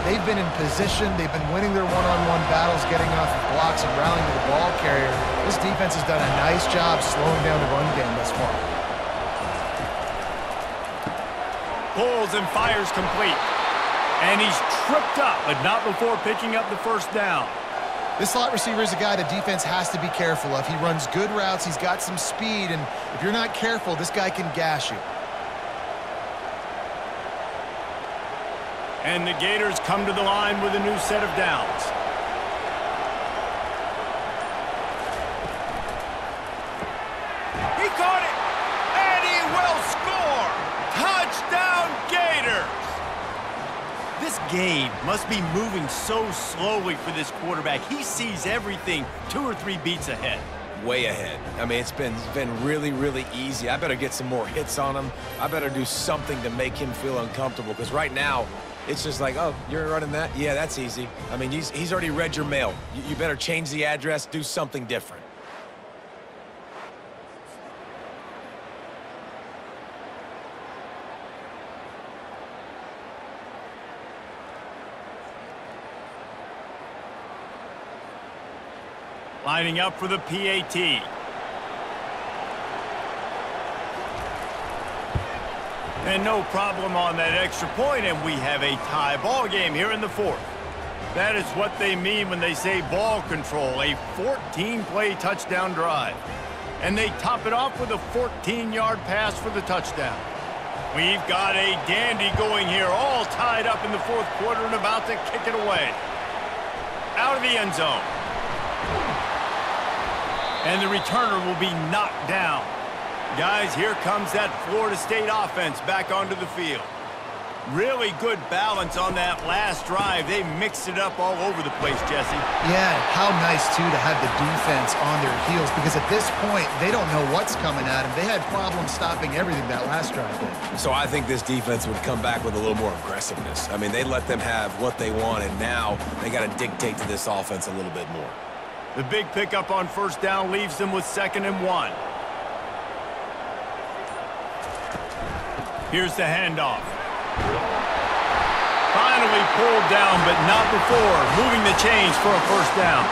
they've been in position. They've been winning their one-on-one battles, getting off of blocks and rallying to the ball carrier. This defense has done a nice job slowing down the run game thus far. Pulls and fires complete. And he's tripped up, but not before picking up the first down. This slot receiver is a guy the defense has to be careful of. He runs good routes. He's got some speed, and if you're not careful, this guy can gash you. And the Gators come to the line with a new set of downs. He caught it, and he will score! Touchdown, Gators! This game must be moving so slowly for this quarterback. He sees everything 2 or 3 beats ahead. Way ahead. I mean, it's been really, really easy. I better get some more hits on him. I better do something to make him feel uncomfortable, because right now, it's just like, oh, you're running that? Yeah, that's easy. I mean, he's already read your mail. You better change the address, do something different. Lining up for the PAT. And no problem on that extra point, and we have a tie ball game here in the 4th. That is what they mean when they say ball control, a 14-play touchdown drive. And they top it off with a 14-yard pass for the touchdown. We've got a dandy going here, all tied up in the 4th quarter and about to kick it away. Out of the end zone. And the returner will be knocked down. Guys, here comes that Florida State offense back onto the field. Really good balance on that last drive. They mixed it up all over the place, Jesse. Yeah, how nice, too, to have the defense on their heels, because at this point, they don't know what's coming at them. They had problems stopping everything that last drive did. So I think this defense would come back with a little more aggressiveness. I mean, they let them have what they wanted. Now they got to dictate to this offense a little bit more. The big pickup on first down leaves them with 2nd and 1. Here's the handoff. Finally pulled down, but not before moving the chains for a first down.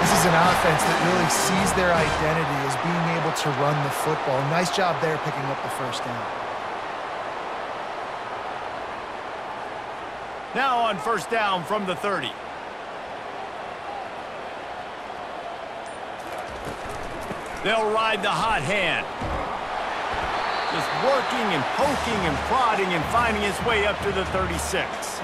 This is an offense that really sees their identity as being able to run the football. Nice job there picking up the first down. Now on first down from the 30. They'll ride the hot hand. Just working and poking and prodding and finding his way up to the 36.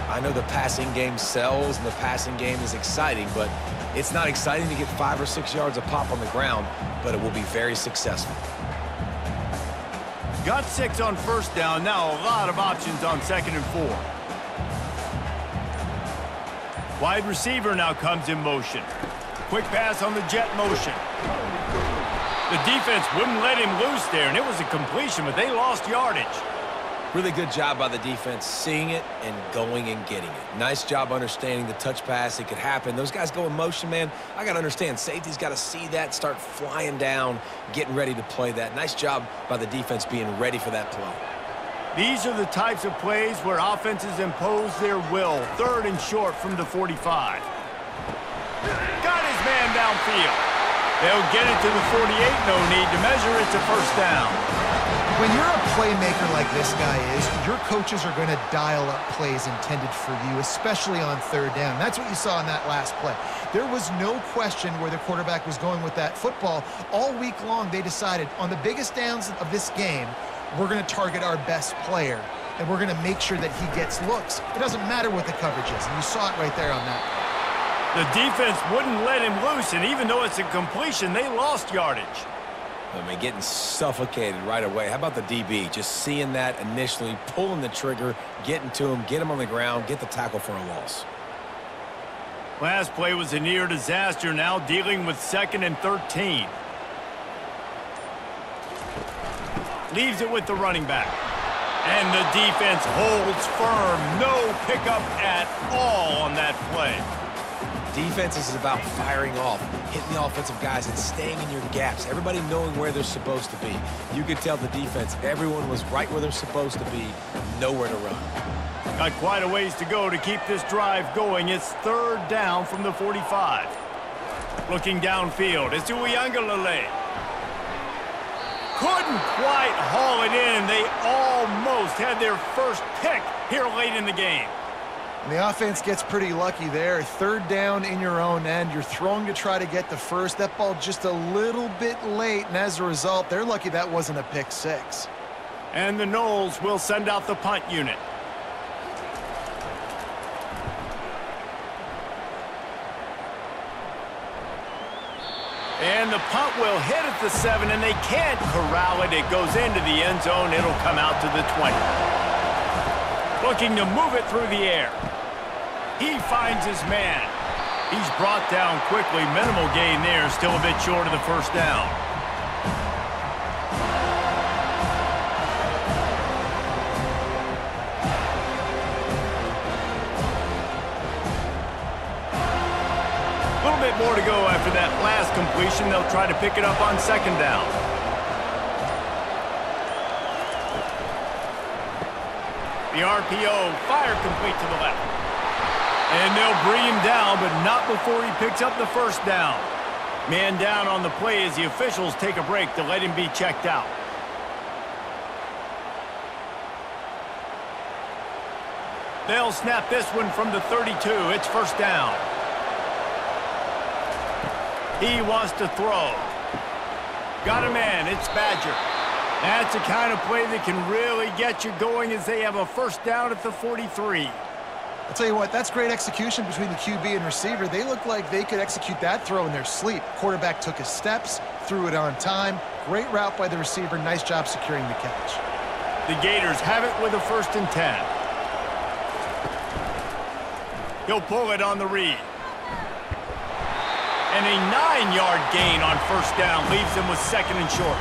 I know the passing game sells and the passing game is exciting, but it's not exciting to get 5 or 6 yards of pop on the ground, but it will be very successful. Got 6 on first down. Now a lot of options on 2nd and 4. Wide receiver now comes in motion. Quick pass on the jet motion. The defense wouldn't let him loose there, and it was a completion, but they lost yardage. Really good job by the defense, seeing it and going and getting it. Nice job understanding the touch pass. It could happen. Those guys go in motion, man. I got to understand, safety's got to see that, start flying down, getting ready to play that. Nice job by the defense being ready for that play. These are the types of plays where offenses impose their will. 3rd and short from the 45. Got his man downfield. They'll get it to the 48, no need to measure it to first down. When you're a playmaker like this guy is, your coaches are going to dial up plays intended for you, especially on 3rd down. That's what you saw in that last play. There was no question where the quarterback was going with that football. All week long, they decided on the biggest downs of this game, we're going to target our best player, and we're going to make sure that he gets looks. It doesn't matter what the coverage is, and you saw it right there on that. The defense wouldn't let him loose, and even though it's a completion, they lost yardage. I mean, getting suffocated right away. How about the DB? Just seeing that initially, pulling the trigger, getting to him, get him on the ground, get the tackle for a loss. Last play was a near disaster, now dealing with 2nd and 13. Leaves it with the running back. And the defense holds firm. No pickup at all on that play. Defense is about firing off, hitting the offensive guys and staying in your gaps. Everybody knowing where they're supposed to be. You could tell the defense, everyone was right where they're supposed to be, nowhere to run. Got quite a ways to go to keep this drive going. It's 3rd down from the 45. Looking downfield, it's Uiagalelei. Couldn't quite haul it in. They almost had their first pick here late in the game. And the offense gets pretty lucky there. 3rd down in your own end. You're throwing to try to get the first. That ball just a little bit late, and as a result, they're lucky that wasn't a pick 6. And the Noles will send out the punt unit. And the punt will hit at the 7, and they can't corral it. It goes into the end zone. It'll come out to the 20. Looking to move it through the air. He finds his man. He's brought down quickly. Minimal gain there. Still a bit short of the first down. A little bit more to go after that last completion. They'll try to pick it up on 2nd down. The RPO, fire complete to the left. And they'll bring him down, but not before he picks up the first down. Man down on the play as the officials take a break to let him be checked out. They'll snap this one from the 32. It's first down. He wants to throw. Got a man. It's Badger. That's the kind of play that can really get you going as they have a first down at the 43. I'll tell you what, that's great execution between the QB and receiver. They look like they could execute that throw in their sleep. Quarterback took his steps, threw it on time. Great route by the receiver. Nice job securing the catch. The Gators have it with a 1st and 10. He'll pull it on the read. And a 9-yard gain on 1st down leaves him with 2nd and short.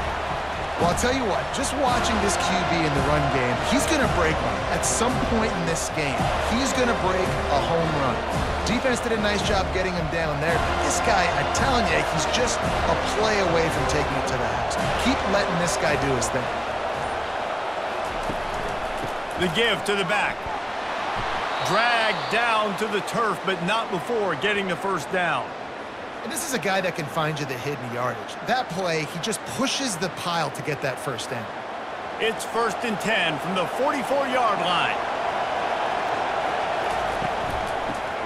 Well, I'll tell you what, just watching this QB in the run game, he's going to break one. At some point in this game, he's going to break a home run. Defense did a nice job getting him down there. This guy, I'm telling you, he's just a play away from taking it to the house. Keep letting this guy do his thing. The give to the back. Dragged down to the turf, but not before getting the 1st down. And this is a guy that can find you the hidden yardage. That play, he just pushes the pile to get that 1st down. It's 1st and 10 from the 44-yard line.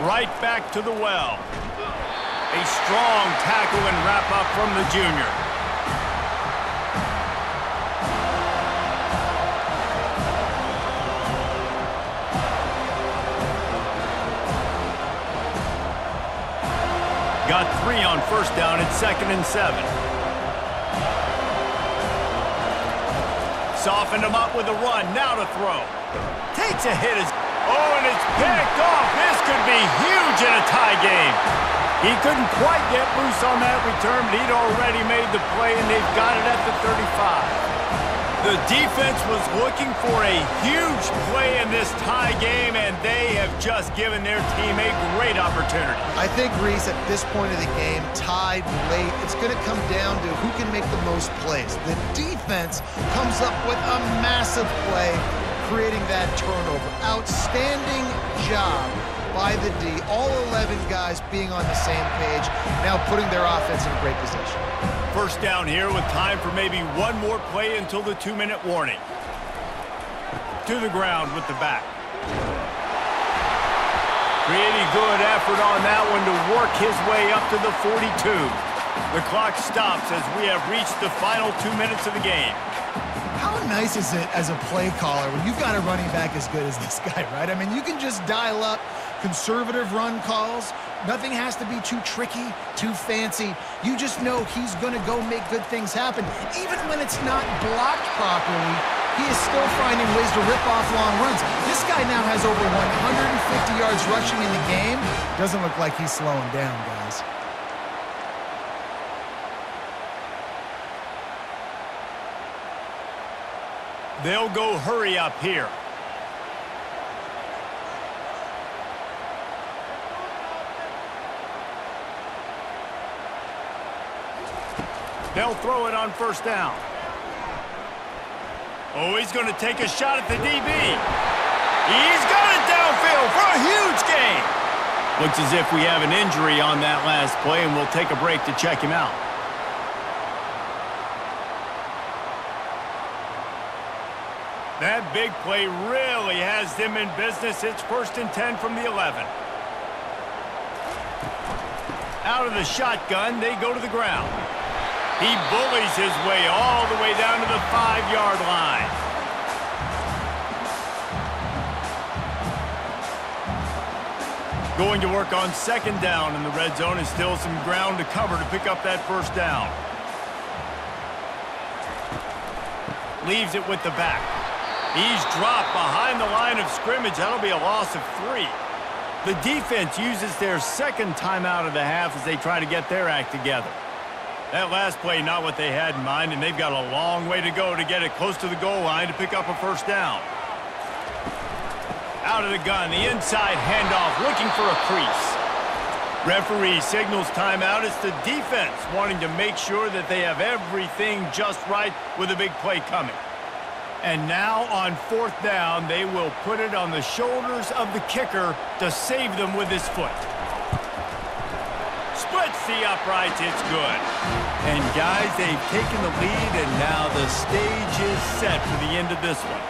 Right back to the well. A strong tackle and wrap up from the junior. Got 3 on 1st down at 2nd and 7. Softened him up with a run. Now to throw. Takes a hit. Oh, and it's picked off. This could be huge in a tie game. He couldn't quite get loose on that return, but he'd already made the play, and they've got it at the 35. The defense was looking for a huge play in this tie game, and they have just given their team a great opportunity. I think, Reese, at this point of the game, tied late, it's going to come down to who can make the most plays. The defense comes up with a massive play, creating that turnover. Outstanding job by the D. All 11 guys being on the same page, now putting their offense in a great position. 1st down here with time for maybe one more play until the 2-minute warning. To the ground with the back. Pretty good effort on that one to work his way up to the 42. The clock stops as we have reached the final 2 minutes of the game. How nice is it as a play caller when you've got a running back as good as this guy, right? I mean, you can just dial up conservative run calls. Nothing has to be too tricky, too fancy. You just know he's going to go make good things happen. Even when it's not blocked properly, he is still finding ways to rip off long runs. This guy now has over 150 yards rushing in the game. Doesn't look like he's slowing down, guys. They'll go hurry up here. They'll throw it on 1st down. Oh, he's going to take a shot at the DB. He's got it downfield for a huge gain. Looks as if we have an injury on that last play, and we'll take a break to check him out. That big play really has them in business. It's 1st and 10 from the 11. Out of the shotgun, they go to the ground. He bullies his way all the way down to the 5-yard line. Going to work on 2nd down in the red zone, and still some ground to cover to pick up that 1st down. Leaves it with the back. He's dropped behind the line of scrimmage. That'll be a loss of 3. The defense uses their 2nd timeout of the half as they try to get their act together. That last play, not what they had in mind, and they've got a long way to go to get it close to the goal line to pick up a 1st down. Out of the gun, the inside handoff, looking for a crease. Referee signals timeout. It's the defense wanting to make sure that they have everything just right with a big play coming. And now on 4th down, they will put it on the shoulders of the kicker to save them with his foot. Splits the uprights, it's good. And guys, they've taken the lead, and now the stage is set for the end of this one.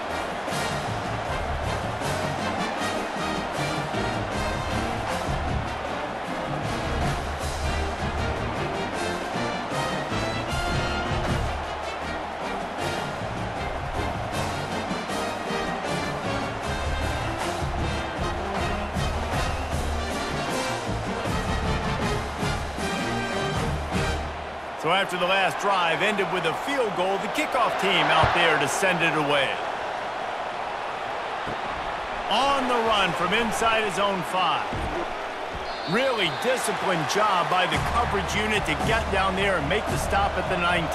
So after the last drive ended with a field goal, the kickoff team out there to send it away. On the run from inside his own 5. Really disciplined job by the coverage unit to get down there and make the stop at the 19.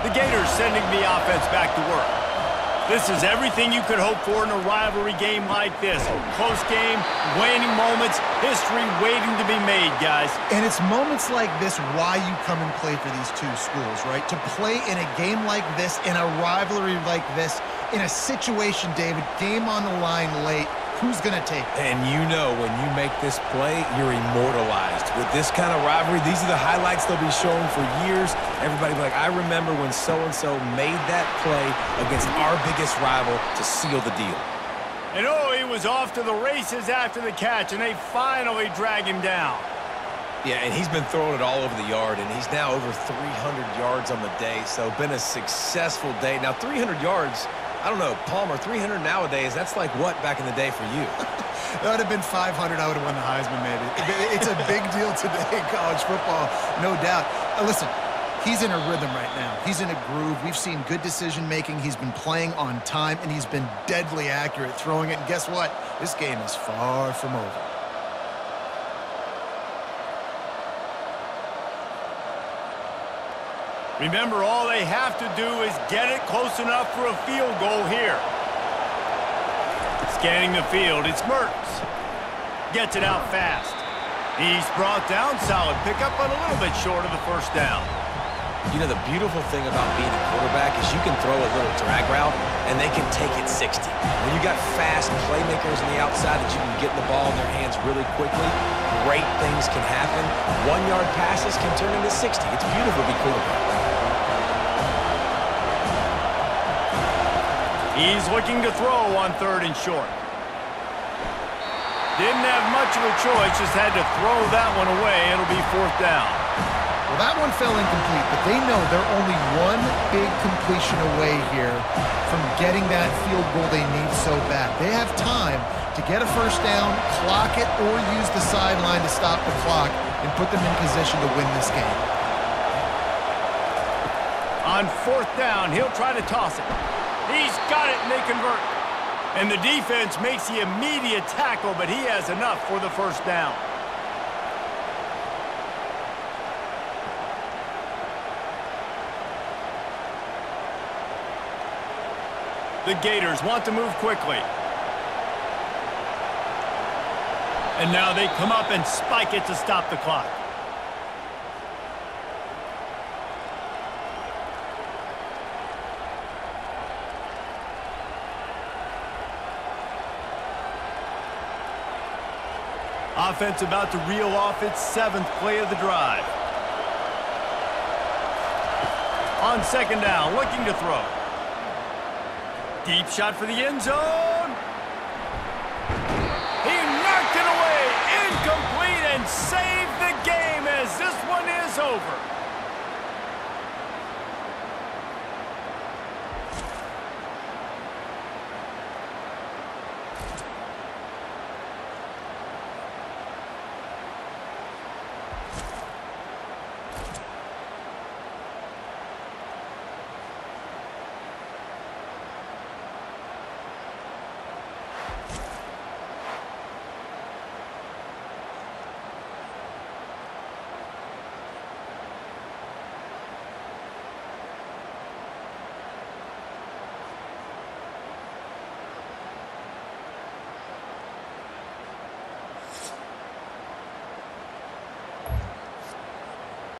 The Gators sending the offense back to work. This is everything you could hope for in a rivalry game like this. Close game, waning moments, history waiting to be made, guys. And it's moments like this why you come and play for these two schools, right? To play in a game like this, in a rivalry like this, in a situation, David, game on the line late, who's going to take it? And you know when you make this play, you're immortalized. With this kind of rivalry, these are the highlights they'll be showing for years. Everybody will be like, I remember when so-and-so made that play against our biggest rival to seal the deal. And oh, he was off to the races after the catch, and they finally drag him down. Yeah, and he's been throwing it all over the yard, and he's now over 300 yards on the day, so been a successful day. Now, 300 yards, I don't know, Palmer, 300 nowadays, that's like what back in the day for you? That would have been 500. I would have won the Heisman, maybe. It's a big deal today in college football, no doubt. Listen, he's in a rhythm right now. He's in a groove. We've seen good decision-making. He's been playing on time, and he's been deadly accurate throwing it. And guess what? This game is far from over. Remember, all they have to do is get it close enough for a field goal here. Scanning the field, it's Mertz. Gets it out fast. He's brought down, solid pickup, but a little bit short of the first down. You know, the beautiful thing about being a quarterback is you can throw a little drag route, and they can take it 60. When you got fast playmakers on the outside that you can get the ball in their hands really quickly, great things can happen. 1-yard passes can turn into 60. It's beautiful to be quarterback. He's looking to throw on 3rd and short. Didn't have much of a choice, just had to throw that one away. It'll be 4th down. Well, that one fell incomplete, but they know they're only one big completion away here from getting that field goal they need so bad. They have time to get a first down, clock it, or use the sideline to stop the clock and put them in position to win this game. On 4th down, he'll try to toss it. He's got it, and they convert. And the defense makes the immediate tackle, but he has enough for the first down. The Gators want to move quickly. And now they come up and spike it to stop the clock. Offense about to reel off its 7th play of the drive. On 2nd down, looking to throw. Deep shot for the end zone. He knocked it away, incomplete, and saved the game as this one is over.